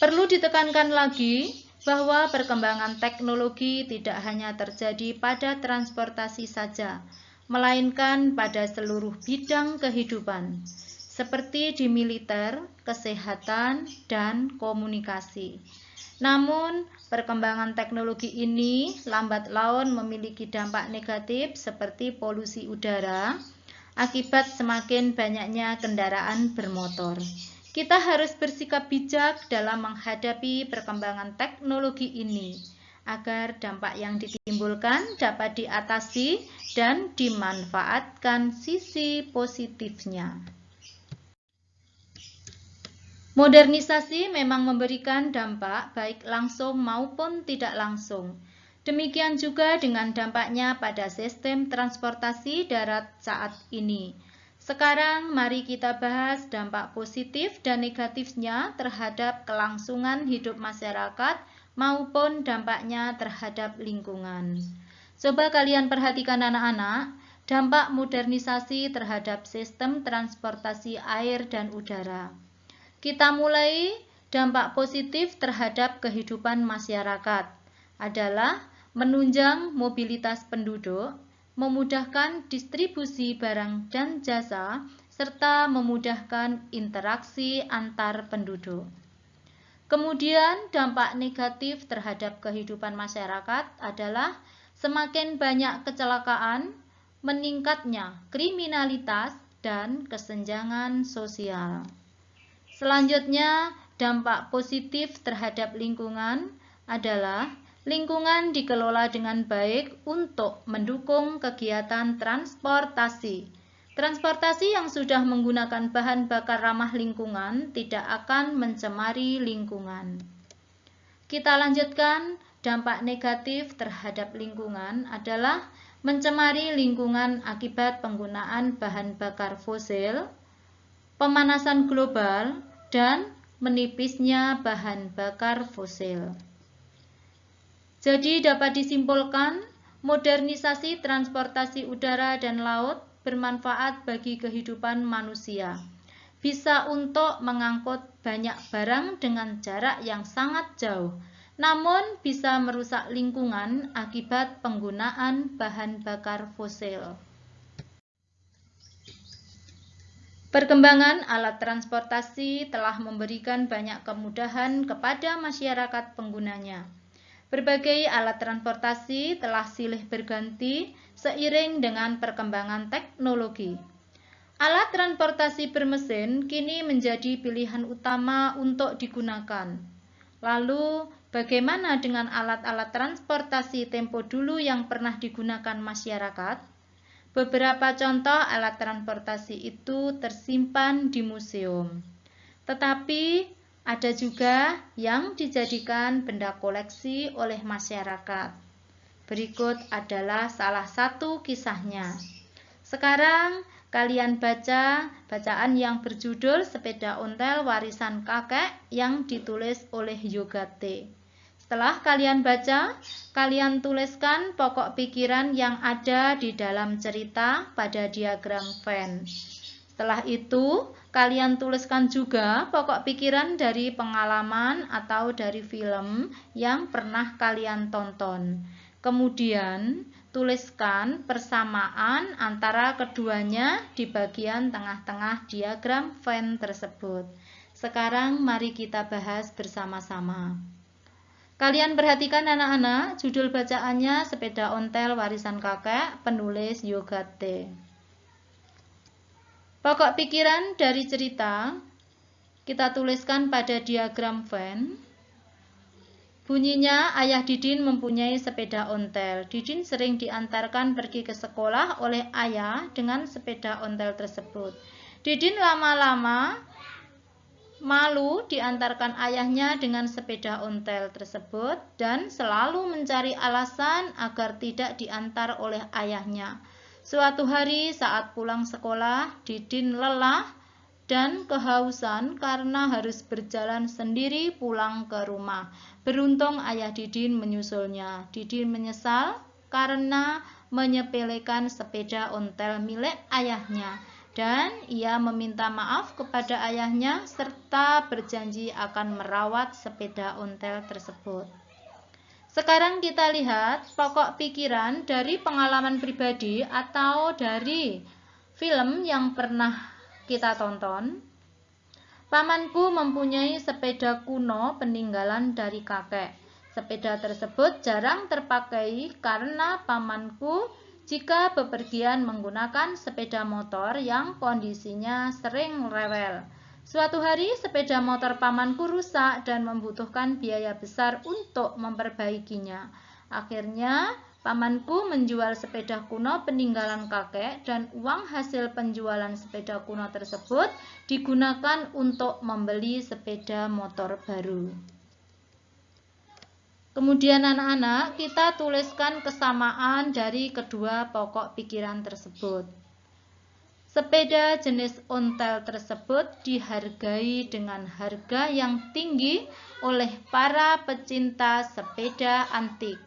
Perlu ditekankan lagi bahwa perkembangan teknologi tidak hanya terjadi pada transportasi saja, melainkan pada seluruh bidang kehidupan, seperti di militer, kesehatan, dan komunikasi. Namun, perkembangan teknologi ini lambat laun memiliki dampak negatif seperti polusi udara akibat semakin banyaknya kendaraan bermotor. Kita harus bersikap bijak dalam menghadapi perkembangan teknologi ini, agar dampak yang ditimbulkan dapat diatasi dan dimanfaatkan sisi positifnya. Modernisasi memang memberikan dampak baik langsung maupun tidak langsung. Demikian juga dengan dampaknya pada sistem transportasi darat saat ini. Sekarang mari kita bahas dampak positif dan negatifnya terhadap kelangsungan hidup masyarakat maupun dampaknya terhadap lingkungan. Coba kalian perhatikan anak-anak, dampak modernisasi terhadap sistem transportasi air dan udara. Kita mulai dampak positif terhadap kehidupan masyarakat adalah menunjang mobilitas penduduk, memudahkan distribusi barang dan jasa, serta memudahkan interaksi antar penduduk. Kemudian dampak negatif terhadap kehidupan masyarakat adalah semakin banyak kecelakaan, meningkatnya kriminalitas, dan kesenjangan sosial. Selanjutnya, dampak positif terhadap lingkungan adalah lingkungan dikelola dengan baik untuk mendukung kegiatan transportasi. Transportasi yang sudah menggunakan bahan bakar ramah lingkungan tidak akan mencemari lingkungan. Kita lanjutkan, dampak negatif terhadap lingkungan adalah mencemari lingkungan akibat penggunaan bahan bakar fosil, pemanasan global, dan menipisnya bahan bakar fosil. Jadi dapat disimpulkan, modernisasi transportasi udara dan laut bermanfaat bagi kehidupan manusia. Bisa untuk mengangkut banyak barang dengan jarak yang sangat jauh, namun bisa merusak lingkungan akibat penggunaan bahan bakar fosil. Perkembangan alat transportasi telah memberikan banyak kemudahan kepada masyarakat penggunanya. Berbagai alat transportasi telah silih berganti seiring dengan perkembangan teknologi. Alat transportasi bermesin kini menjadi pilihan utama untuk digunakan. Lalu, bagaimana dengan alat-alat transportasi tempo dulu yang pernah digunakan masyarakat? Beberapa contoh alat transportasi itu tersimpan di museum. Tetapi ada juga yang dijadikan benda koleksi oleh masyarakat. Berikut adalah salah satu kisahnya. Sekarang kalian baca bacaan yang berjudul Sepeda Ontel Warisan Kakek yang ditulis oleh Yogate. Setelah kalian baca, kalian tuliskan pokok pikiran yang ada di dalam cerita pada diagram Venn. Setelah itu, kalian tuliskan juga pokok pikiran dari pengalaman atau dari film yang pernah kalian tonton. Kemudian, tuliskan persamaan antara keduanya di bagian tengah-tengah diagram Venn tersebut. Sekarang mari kita bahas bersama-sama. Kalian perhatikan anak-anak, judul bacaannya Sepeda Ontel Warisan Kakek, penulis Yoga T. Pokok pikiran dari cerita kita tuliskan pada diagram Venn. Bunyinya, ayah Didin mempunyai sepeda ontel. Didin sering diantarkan pergi ke sekolah oleh ayah dengan sepeda ontel tersebut. Didin lama-lama malu diantarkan ayahnya dengan sepeda ontel tersebut dan selalu mencari alasan agar tidak diantar oleh ayahnya. Suatu hari saat pulang sekolah, Didin lelah dan kehausan karena harus berjalan sendiri pulang ke rumah. Beruntung ayah Didin menyusulnya. Didin menyesal karena menyepelekan sepeda ontel milik ayahnya. Dan ia meminta maaf kepada ayahnya serta berjanji akan merawat sepeda ontel tersebut. Sekarang kita lihat pokok pikiran dari pengalaman pribadi atau dari film yang pernah kita tonton. Pamanku mempunyai sepeda kuno peninggalan dari kakek. Sepeda tersebut jarang terpakai karena pamanku jika bepergian menggunakan sepeda motor yang kondisinya sering rewel. Suatu hari sepeda motor pamanku rusak dan membutuhkan biaya besar untuk memperbaikinya. Akhirnya pamanku menjual sepeda kuno peninggalan kakek dan uang hasil penjualan sepeda kuno tersebut digunakan untuk membeli sepeda motor baru. Kemudian anak-anak, kita tuliskan kesamaan dari kedua pokok pikiran tersebut. Sepeda jenis ontel tersebut dihargai dengan harga yang tinggi oleh para pecinta sepeda antik.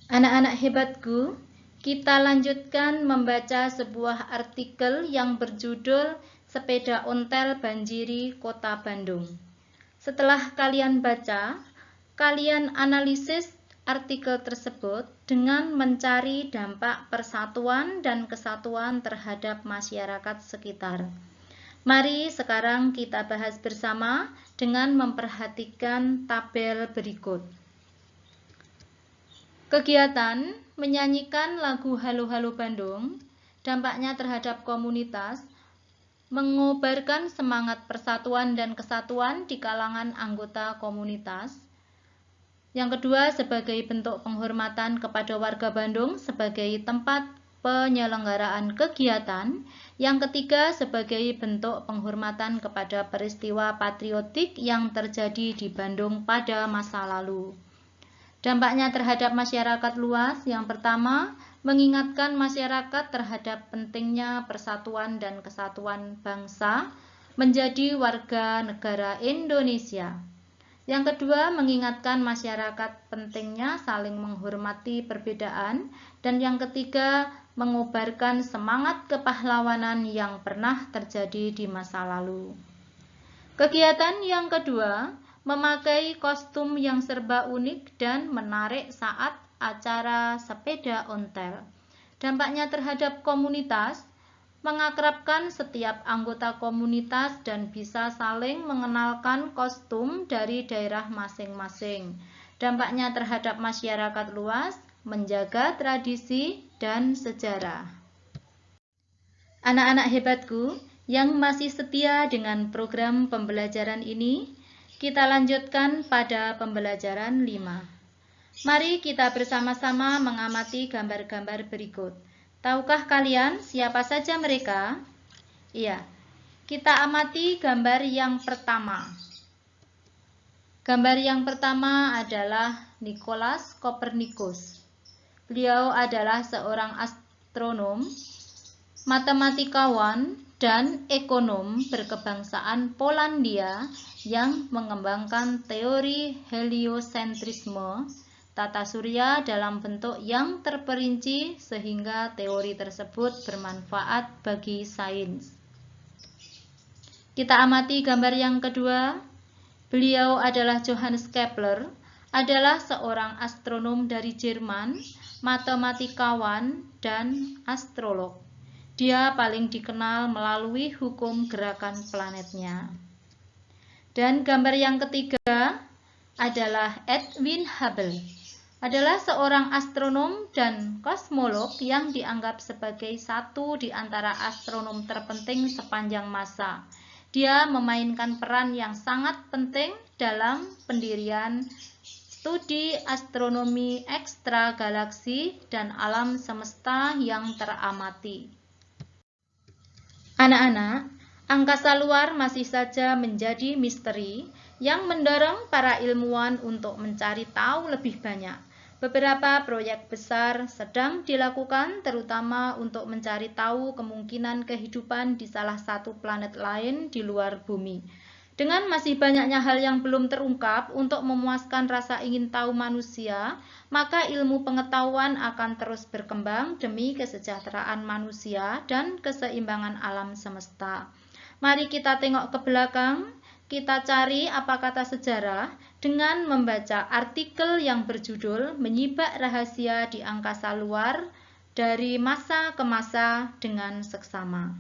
Anak-anak hebatku, kita lanjutkan membaca sebuah artikel yang berjudul Sepeda Ontel Banjiri Kota Bandung. Setelah kalian baca, kalian analisis artikel tersebut dengan mencari dampak persatuan dan kesatuan terhadap masyarakat sekitar. Mari sekarang kita bahas bersama dengan memperhatikan tabel berikut. Kegiatan menyanyikan lagu Halo Halo Bandung, dampaknya terhadap komunitas, mengobarkan semangat persatuan dan kesatuan di kalangan anggota komunitas. Yang kedua, sebagai bentuk penghormatan kepada warga Bandung sebagai tempat penyelenggaraan kegiatan. Yang ketiga, sebagai bentuk penghormatan kepada peristiwa patriotik yang terjadi di Bandung pada masa lalu. Dampaknya terhadap masyarakat luas. Yang pertama, mengingatkan masyarakat terhadap pentingnya persatuan dan kesatuan bangsa menjadi warga negara Indonesia. Yang kedua, mengingatkan masyarakat pentingnya saling menghormati perbedaan. Dan yang ketiga, mengobarkan semangat kepahlawanan yang pernah terjadi di masa lalu. Kegiatan yang kedua, memakai kostum yang serba unik dan menarik saat acara sepeda ontel. Dampaknya terhadap komunitas, mengakrabkan setiap anggota komunitas dan bisa saling mengenalkan kostum dari daerah masing-masing. Dampaknya terhadap masyarakat luas, menjaga tradisi dan sejarah. Anak-anak hebatku yang masih setia dengan program pembelajaran ini, kita lanjutkan pada pembelajaran 5. Mari kita bersama-sama mengamati gambar-gambar berikut. Tahukah kalian siapa saja mereka? Iya, kita amati gambar yang pertama. Gambar yang pertama adalah Nicolaus Copernicus. Beliau adalah seorang astronom, matematikawan, dan ekonom berkebangsaan Polandia yang mengembangkan teori heliosentrisme, tata surya dalam bentuk yang terperinci sehingga teori tersebut bermanfaat bagi sains. Kita amati gambar yang kedua. Beliau adalah Johannes Kepler, adalah seorang astronom dari Jerman, matematikawan, dan astrolog. Dia paling dikenal melalui hukum gerakan planetnya. Dan gambar yang ketiga adalah Edwin Hubble. Adalah seorang astronom dan kosmolog yang dianggap sebagai satu di antara astronom terpenting sepanjang masa. Dia memainkan peran yang sangat penting dalam pendirian studi astronomi ekstra galaksi dan alam semesta yang teramati. Anak-anak, angkasa luar masih saja menjadi misteri yang mendorong para ilmuwan untuk mencari tahu lebih banyak. Beberapa proyek besar sedang dilakukan terutama untuk mencari tahu kemungkinan kehidupan di salah satu planet lain di luar bumi. Dengan masih banyaknya hal yang belum terungkap untuk memuaskan rasa ingin tahu manusia, maka ilmu pengetahuan akan terus berkembang demi kesejahteraan manusia dan keseimbangan alam semesta. Mari kita tengok ke belakang. Kita cari apa kata sejarah dengan membaca artikel yang berjudul Menyibak Rahasia di Angkasa Luar dari Masa ke Masa dengan Seksama.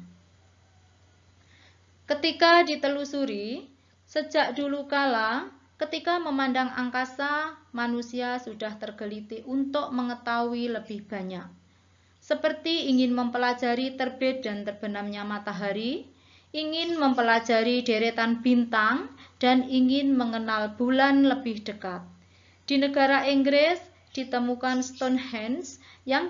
Ketika ditelusuri, sejak dulu kala, ketika memandang angkasa, manusia sudah tergeliti untuk mengetahui lebih banyak. Seperti ingin mempelajari terbit dan terbenamnya matahari, ingin mempelajari deretan bintang, dan ingin mengenal bulan lebih dekat. Di negara Inggris ditemukan Stonehenge yang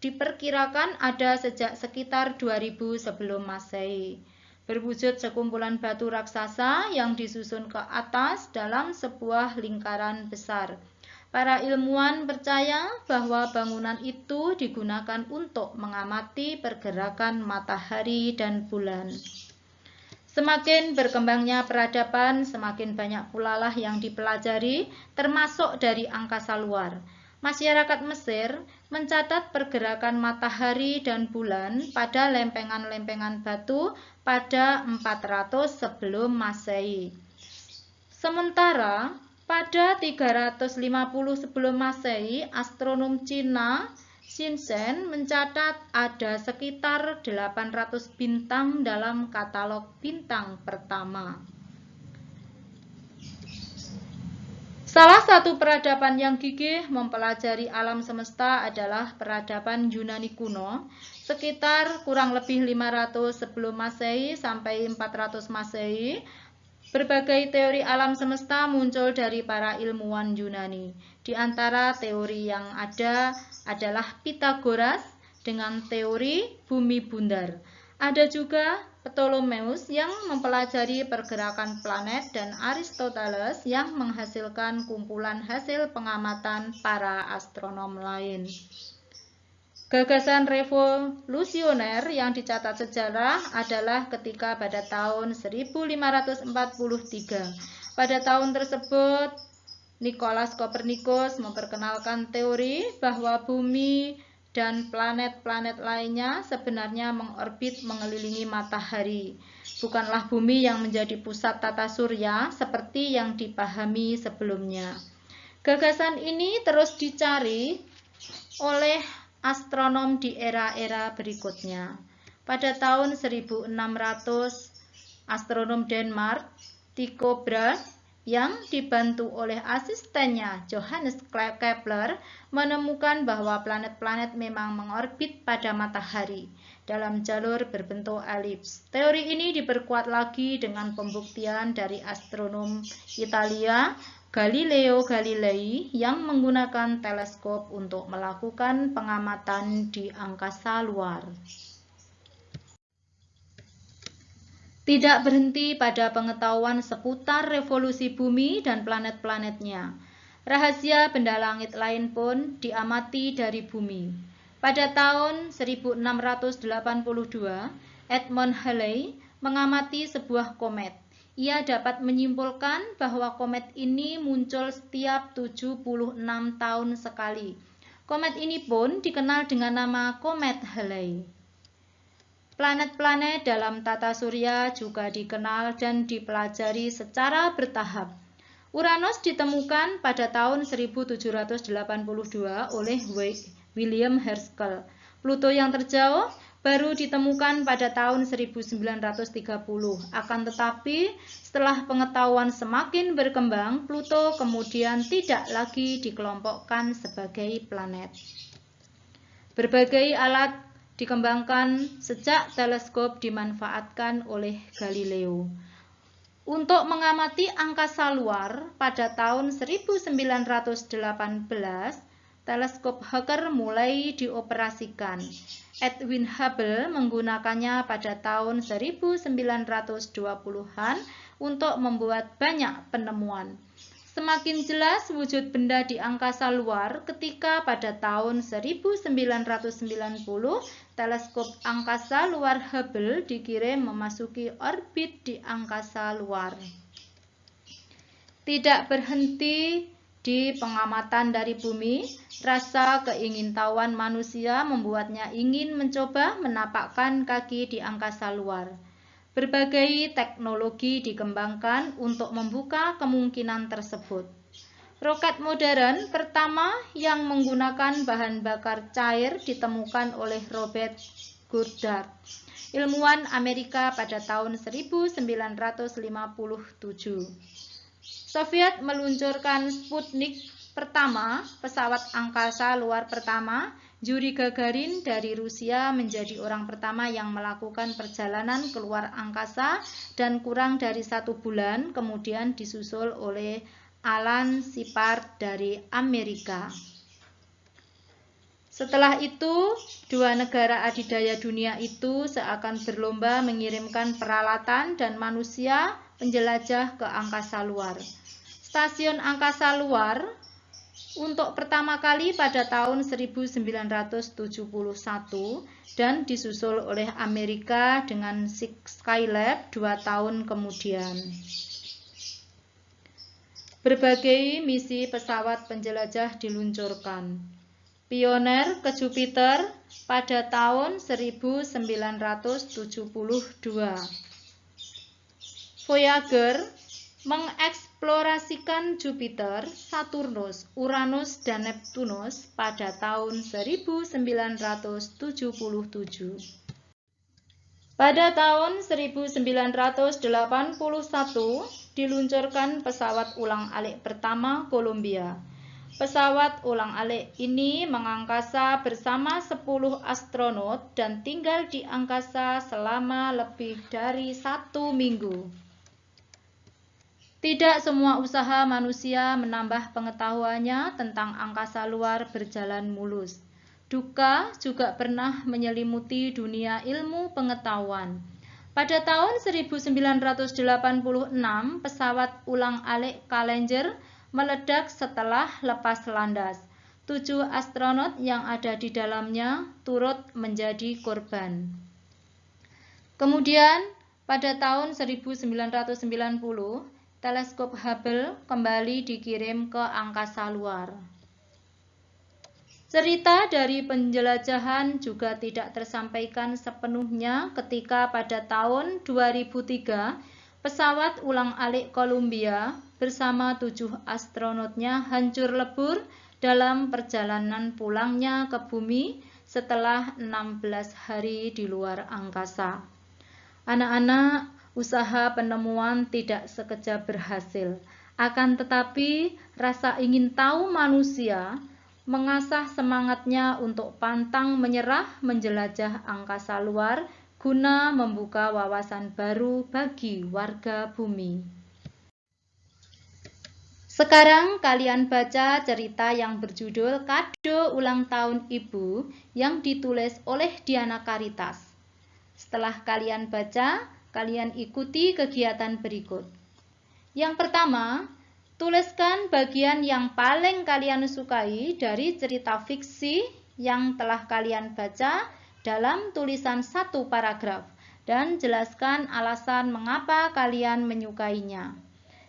diperkirakan ada sejak sekitar 2000 sebelum Masehi. Berwujud sekumpulan batu raksasa yang disusun ke atas dalam sebuah lingkaran besar. Para ilmuwan percaya bahwa bangunan itu digunakan untuk mengamati pergerakan matahari dan bulan. Semakin berkembangnya peradaban, semakin banyak pula lah yang dipelajari, termasuk dari angkasa luar. Masyarakat Mesir mencatat pergerakan matahari dan bulan pada lempengan-lempengan batu pada 400 sebelum Masehi. Sementara pada 350 sebelum Masehi, astronom Cina Xinzhen mencatat ada sekitar 800 bintang dalam katalog bintang pertama. Salah satu peradaban yang gigih mempelajari alam semesta adalah peradaban Yunani kuno, sekitar kurang lebih 500 sebelum Masehi sampai 400 Masehi. Berbagai teori alam semesta muncul dari para ilmuwan Yunani. Di antara teori yang ada adalah Pythagoras dengan teori bumi bundar. Ada juga Ptolemeus yang mempelajari pergerakan planet dan Aristoteles yang menghasilkan kumpulan hasil pengamatan para astronom lain. Gagasan revolusioner yang dicatat sejarah adalah ketika pada tahun 1543. Pada tahun tersebut, Nikolaus Kopernikus memperkenalkan teori bahwa bumi dan planet-planet lainnya sebenarnya mengorbit mengelilingi matahari. Bukanlah bumi yang menjadi pusat tata surya seperti yang dipahami sebelumnya. Gagasan ini terus dicari oleh astronom di era-era berikutnya. Pada tahun 1600, astronom Denmark, Tycho Brahe, yang dibantu oleh asistennya Johannes Kepler, menemukan bahwa planet-planet memang mengorbit pada matahari dalam jalur berbentuk elips. Teori ini diperkuat lagi dengan pembuktian dari astronom Italia Galileo Galilei yang menggunakan teleskop untuk melakukan pengamatan di angkasa luar. Tidak berhenti pada pengetahuan seputar revolusi bumi dan planet-planetnya. Rahasia benda langit lain pun diamati dari bumi. Pada tahun 1682, Edmund Halley mengamati sebuah komet. Ia dapat menyimpulkan bahwa komet ini muncul setiap 76 tahun sekali. Komet ini pun dikenal dengan nama Komet Halley. Planet-planet dalam tata surya juga dikenal dan dipelajari secara bertahap. Uranus ditemukan pada tahun 1782 oleh William Herschel. Pluto yang terjauh baru ditemukan pada tahun 1930. Akan tetapi, setelah pengetahuan semakin berkembang, Pluto kemudian tidak lagi dikelompokkan sebagai planet. Berbagai alat dikembangkan sejak teleskop dimanfaatkan oleh Galileo. Untuk mengamati angkasa luar, pada tahun 1918, teleskop Hooker mulai dioperasikan. Edwin Hubble menggunakannya pada tahun 1920-an untuk membuat banyak penemuan. Semakin jelas wujud benda di angkasa luar ketika pada tahun 1990 teleskop angkasa luar Hubble dikirim memasuki orbit di angkasa luar. Tidak berhenti di pengamatan dari bumi, rasa keingintahuan manusia membuatnya ingin mencoba menapakkan kaki di angkasa luar. Berbagai teknologi dikembangkan untuk membuka kemungkinan tersebut. Roket modern pertama yang menggunakan bahan bakar cair ditemukan oleh Robert Goddard, ilmuwan Amerika pada tahun 1957. Soviet meluncurkan Sputnik pertama, pesawat angkasa luar pertama. Yuri Gagarin dari Rusia menjadi orang pertama yang melakukan perjalanan keluar angkasa dan kurang dari 1 bulan kemudian disusul oleh Alan Shepard dari Amerika. Setelah itu, dua negara adidaya dunia itu seakan berlomba mengirimkan peralatan dan manusia penjelajah ke angkasa luar. Stasiun angkasa luar untuk pertama kali pada tahun 1971 dan disusul oleh Amerika dengan Skylab 2 tahun kemudian. Berbagai misi pesawat penjelajah diluncurkan. Pioneer ke Jupiter pada tahun 1972. Voyager mengeksplorasikan Jupiter, Saturnus, Uranus, dan Neptunus pada tahun 1977. Pada tahun 1981 diluncurkan pesawat ulang-alik pertama Columbia. Pesawat ulang-alik ini mengangkasa bersama 10 astronot dan tinggal di angkasa selama lebih dari 1 minggu. Tidak semua usaha manusia menambah pengetahuannya tentang angkasa luar berjalan mulus. Duka juga pernah menyelimuti dunia ilmu pengetahuan. Pada tahun 1986, pesawat ulang-alik Challenger meledak setelah lepas landas. 7 astronot yang ada di dalamnya turut menjadi korban. Kemudian, pada tahun 1990, teleskop Hubble kembali dikirim ke angkasa luar. Cerita dari penjelajahan juga tidak tersampaikan sepenuhnya ketika pada tahun 2003 pesawat ulang-alik Columbia bersama 7 astronotnya hancur lebur dalam perjalanan pulangnya ke bumi setelah 16 hari di luar angkasa. Anak-anak, usaha penemuan tidak sekejap berhasil. Akan tetapi, rasa ingin tahu manusia mengasah semangatnya untuk pantang menyerah menjelajah angkasa luar guna membuka wawasan baru bagi warga bumi. Sekarang kalian baca cerita yang berjudul Kado Ulang Tahun Ibu yang ditulis oleh Diana Caritas. Setelah kalian baca, kalian ikuti kegiatan berikut. Yang pertama, tuliskan bagian yang paling kalian sukai dari cerita fiksi yang telah kalian baca dalam tulisan 1 paragraf dan jelaskan alasan mengapa kalian menyukainya.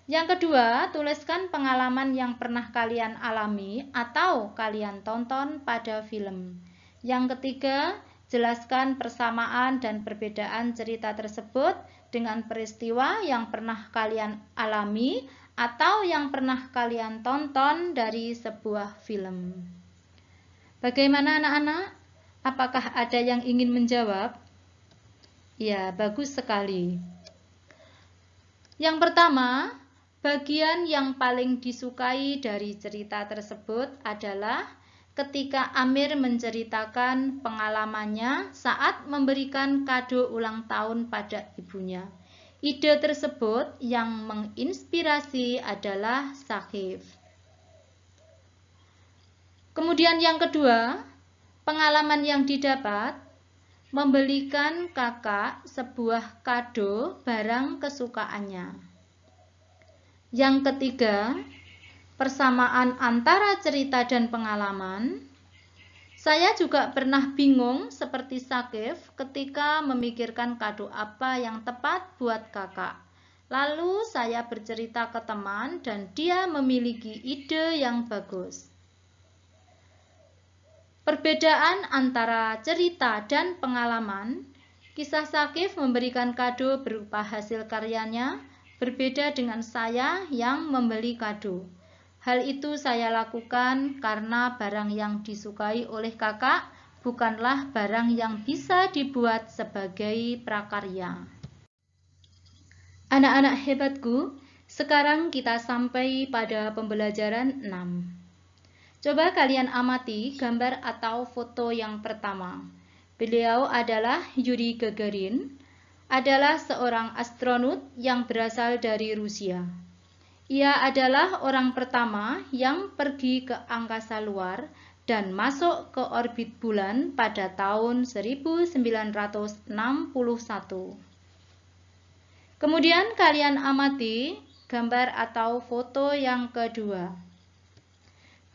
Yang kedua, tuliskan pengalaman yang pernah kalian alami atau kalian tonton pada film. Yang ketiga, jelaskan persamaan dan perbedaan cerita tersebut dengan peristiwa yang pernah kalian alami atau yang pernah kalian tonton dari sebuah film. Bagaimana anak-anak? Apakah ada yang ingin menjawab? Ya, bagus sekali. Yang pertama, bagian yang paling disukai dari cerita tersebut adalah ketika Amir menceritakan pengalamannya saat memberikan kado ulang tahun pada ibunya. Ide tersebut yang menginspirasi adalah Sakif. Kemudian yang kedua, pengalaman yang didapat membelikan kakak sebuah kado barang kesukaannya. Yang ketiga, persamaan antara cerita dan pengalaman. Saya juga pernah bingung seperti Sakif ketika memikirkan kado apa yang tepat buat kakak. Lalu saya bercerita ke teman dan dia memiliki ide yang bagus. Perbedaan antara cerita dan pengalaman, kisah Sakif memberikan kado berupa hasil karyanya, berbeda dengan saya yang membeli kado. Hal itu saya lakukan karena barang yang disukai oleh kakak bukanlah barang yang bisa dibuat sebagai prakarya. Anak-anak hebatku, sekarang kita sampai pada pembelajaran 6. Coba kalian amati gambar atau foto yang pertama. Beliau adalah Yuri Gagarin, adalah seorang astronot yang berasal dari Rusia. Ia adalah orang pertama yang pergi ke angkasa luar dan masuk ke orbit bulan pada tahun 1961. Kemudian kalian amati gambar atau foto yang kedua.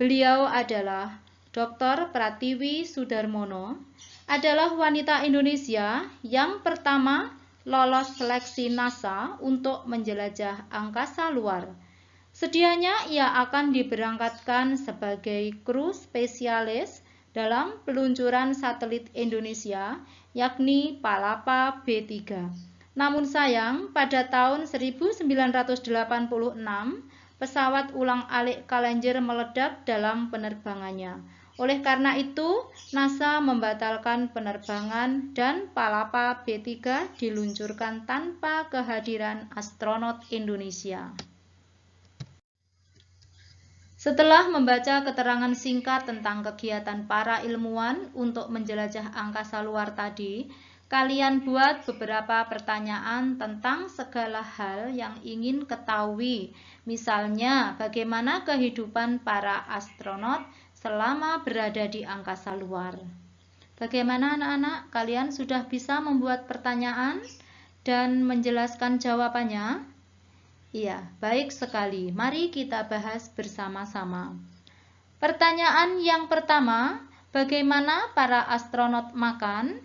Beliau adalah Dr. Pratiwi Sudarmono, adalah wanita Indonesia yang pertama lolos seleksi NASA untuk menjelajah angkasa luar. Sedianya ia akan diberangkatkan sebagai kru spesialis dalam peluncuran satelit Indonesia, yakni Palapa B3. Namun sayang, pada tahun 1986, pesawat ulang-alik Challenger meledak dalam penerbangannya. Oleh karena itu, NASA membatalkan penerbangan dan Palapa B3 diluncurkan tanpa kehadiran astronot Indonesia. Setelah membaca keterangan singkat tentang kegiatan para ilmuwan untuk menjelajah angkasa luar tadi, kalian buat beberapa pertanyaan tentang segala hal yang ingin ketahui. Misalnya, bagaimana kehidupan para astronot selama berada di angkasa luar. Bagaimana anak-anak? Kalian sudah bisa membuat pertanyaan dan menjelaskan jawabannya? Iya, baik sekali. Mari kita bahas bersama-sama. Pertanyaan yang pertama, bagaimana para astronot makan?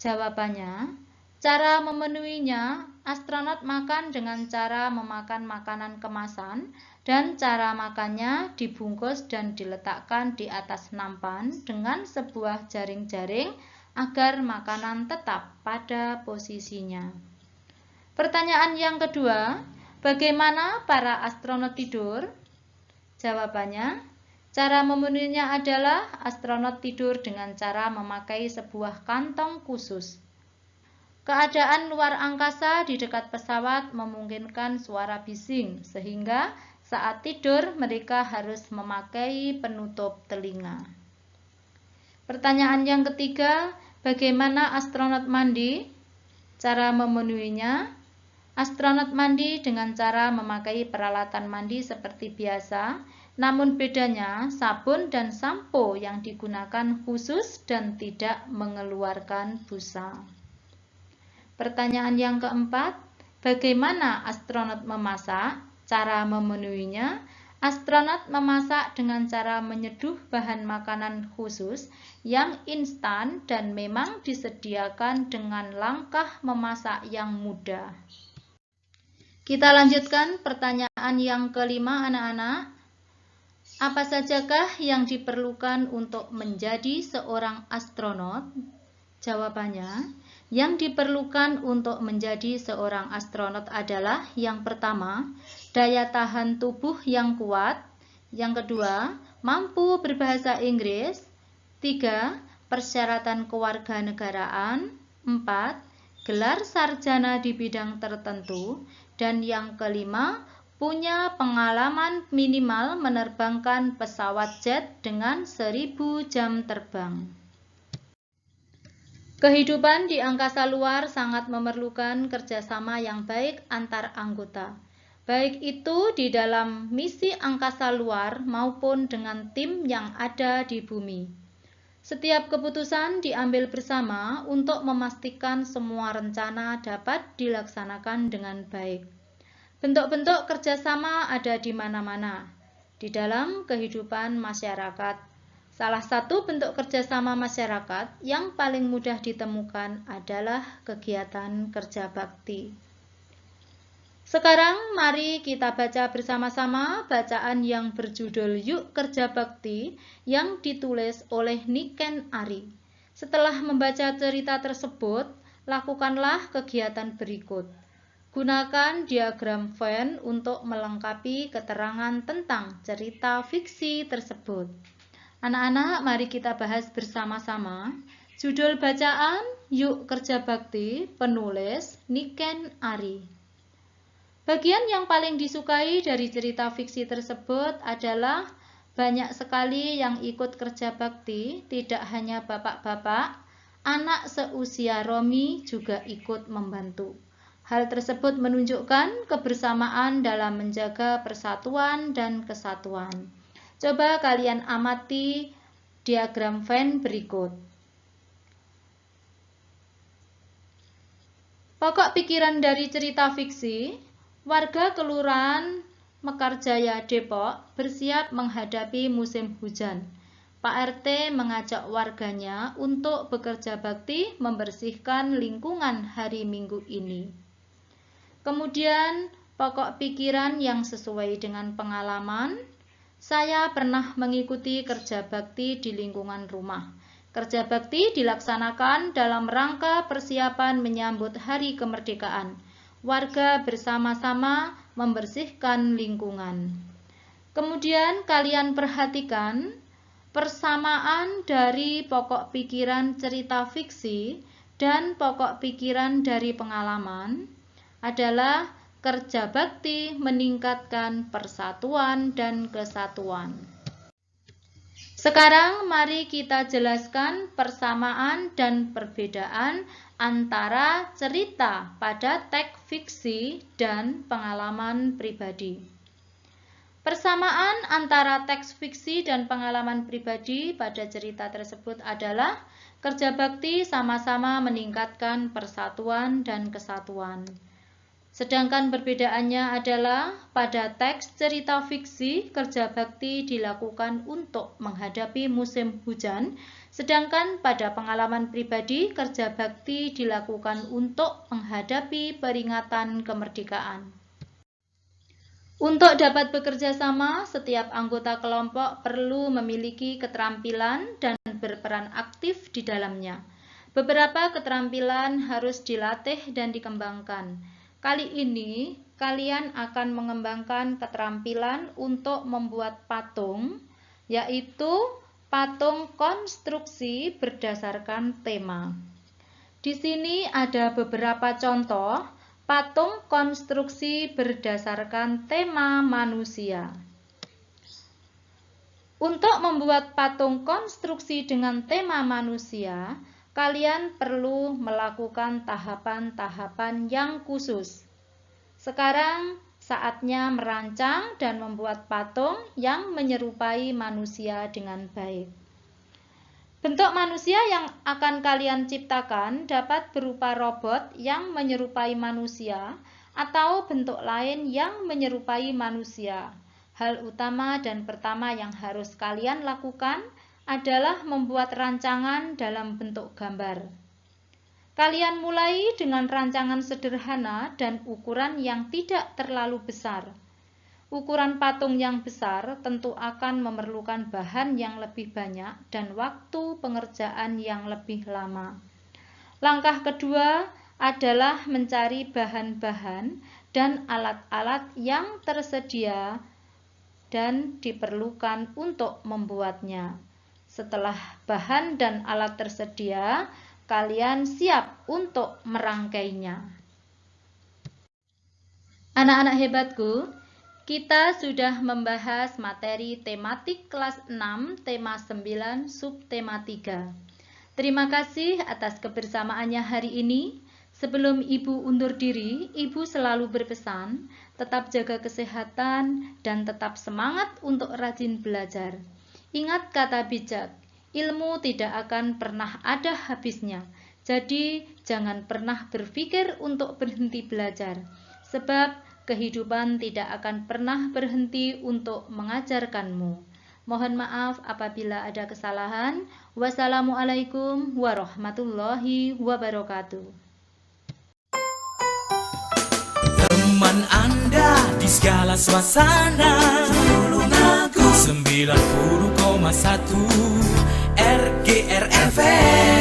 Jawabannya, cara memenuhinya, astronot makan dengan cara memakan makanan kemasan dan cara makannya dibungkus dan diletakkan di atas nampan dengan sebuah jaring-jaring agar makanan tetap pada posisinya. Pertanyaan yang kedua, bagaimana para astronot tidur? Jawabannya, cara memenuhinya adalah astronot tidur dengan cara memakai sebuah kantong khusus. Keadaan luar angkasa di dekat pesawat memungkinkan suara bising, sehingga saat tidur mereka harus memakai penutup telinga. Pertanyaan yang ketiga, bagaimana astronot mandi? Cara memenuhinya, astronot mandi dengan cara memakai peralatan mandi seperti biasa, namun bedanya sabun dan sampo yang digunakan khusus dan tidak mengeluarkan busa. Pertanyaan yang keempat, bagaimana astronot memasak? Cara memenuhinya, astronot memasak dengan cara menyeduh bahan makanan khusus yang instan dan memang disediakan dengan langkah memasak yang mudah. Kita lanjutkan pertanyaan yang kelima anak-anak. Apa sajakah yang diperlukan untuk menjadi seorang astronot? Jawabannya, yang diperlukan untuk menjadi seorang astronot adalah yang pertama, daya tahan tubuh yang kuat. Yang kedua, mampu berbahasa Inggris. 3, persyaratan kewarganegaraan, 4. Gelar sarjana di bidang tertentu, dan yang kelima, punya pengalaman minimal menerbangkan pesawat jet dengan 1000 jam terbang. Kehidupan di angkasa luar sangat memerlukan kerjasama yang baik antar anggota, baik itu di dalam misi angkasa luar maupun dengan tim yang ada di bumi. Setiap keputusan diambil bersama untuk memastikan semua rencana dapat dilaksanakan dengan baik. Bentuk-bentuk kerjasama ada di mana-mana, di dalam kehidupan masyarakat. Salah satu bentuk kerjasama masyarakat yang paling mudah ditemukan adalah kegiatan kerja bakti. Sekarang mari kita baca bersama-sama bacaan yang berjudul Yuk Kerja Bakti yang ditulis oleh Niken Ari. Setelah membaca cerita tersebut, lakukanlah kegiatan berikut. Gunakan diagram Venn untuk melengkapi keterangan tentang cerita fiksi tersebut. Anak-anak, mari kita bahas bersama-sama. Judul bacaan Yuk Kerja Bakti, penulis Niken Ari. Bagian yang paling disukai dari cerita fiksi tersebut adalah banyak sekali yang ikut kerja bakti, tidak hanya bapak-bapak, anak seusia Romi juga ikut membantu. Hal tersebut menunjukkan kebersamaan dalam menjaga persatuan dan kesatuan. Coba kalian amati diagram Venn berikut. Pokok pikiran dari cerita fiksi, warga Kelurahan Mekarjaya Depok bersiap menghadapi musim hujan. Pak RT mengajak warganya untuk bekerja bakti membersihkan lingkungan hari Minggu ini. Kemudian, pokok pikiran yang sesuai dengan pengalaman, saya pernah mengikuti kerja bakti di lingkungan rumah. Kerja bakti dilaksanakan dalam rangka persiapan menyambut Hari Kemerdekaan. Warga bersama-sama membersihkan lingkungan. Kemudian kalian perhatikan persamaan dari pokok pikiran cerita fiksi dan pokok pikiran dari pengalaman adalah kerja bakti meningkatkan persatuan dan kesatuan. Sekarang mari kita jelaskan persamaan dan perbedaan antara cerita pada teks fiksi dan pengalaman pribadi. Persamaan antara teks fiksi dan pengalaman pribadi pada cerita tersebut adalah kerja bakti sama-sama meningkatkan persatuan dan kesatuan. Sedangkan perbedaannya adalah pada teks cerita fiksi, kerja bakti dilakukan untuk menghadapi musim hujan, sedangkan pada pengalaman pribadi, kerja bakti dilakukan untuk menghadapi peringatan kemerdekaan. Untuk dapat bekerja sama, setiap anggota kelompok perlu memiliki keterampilan dan berperan aktif di dalamnya. Beberapa keterampilan harus dilatih dan dikembangkan. Kali ini, kalian akan mengembangkan keterampilan untuk membuat patung, yaitu patung konstruksi berdasarkan tema. Di sini ada beberapa contoh patung konstruksi berdasarkan tema manusia. Untuk membuat patung konstruksi dengan tema manusia, kalian perlu melakukan tahapan-tahapan yang khusus. Sekarang saatnya merancang dan membuat patung yang menyerupai manusia dengan baik. Bentuk manusia yang akan kalian ciptakan dapat berupa robot yang menyerupai manusia atau bentuk lain yang menyerupai manusia. Hal utama dan pertama yang harus kalian lakukan adalah membuat rancangan dalam bentuk gambar. Kalian mulai dengan rancangan sederhana dan ukuran yang tidak terlalu besar. Ukuran patung yang besar tentu akan memerlukan bahan yang lebih banyak dan waktu pengerjaan yang lebih lama. Langkah kedua adalah mencari bahan-bahan dan alat-alat yang tersedia dan diperlukan untuk membuatnya. Setelah bahan dan alat tersedia, kalian siap untuk merangkainya. Anak-anak hebatku, kita sudah membahas materi tematik kelas 6, tema 9, subtema 3. Terima kasih atas kebersamaannya hari ini. Sebelum Ibu undur diri, Ibu selalu berpesan, tetap jaga kesehatan dan tetap semangat untuk rajin belajar. Ingat kata bijak, ilmu tidak akan pernah ada habisnya. Jadi, jangan pernah berpikir untuk berhenti belajar. Sebab, kehidupan tidak akan pernah berhenti untuk mengajarkanmu. Mohon maaf apabila ada kesalahan. Wassalamualaikum warahmatullahi wabarakatuh. Teman Anda di segala suasana, Tulungagung 90,1 RGR FM.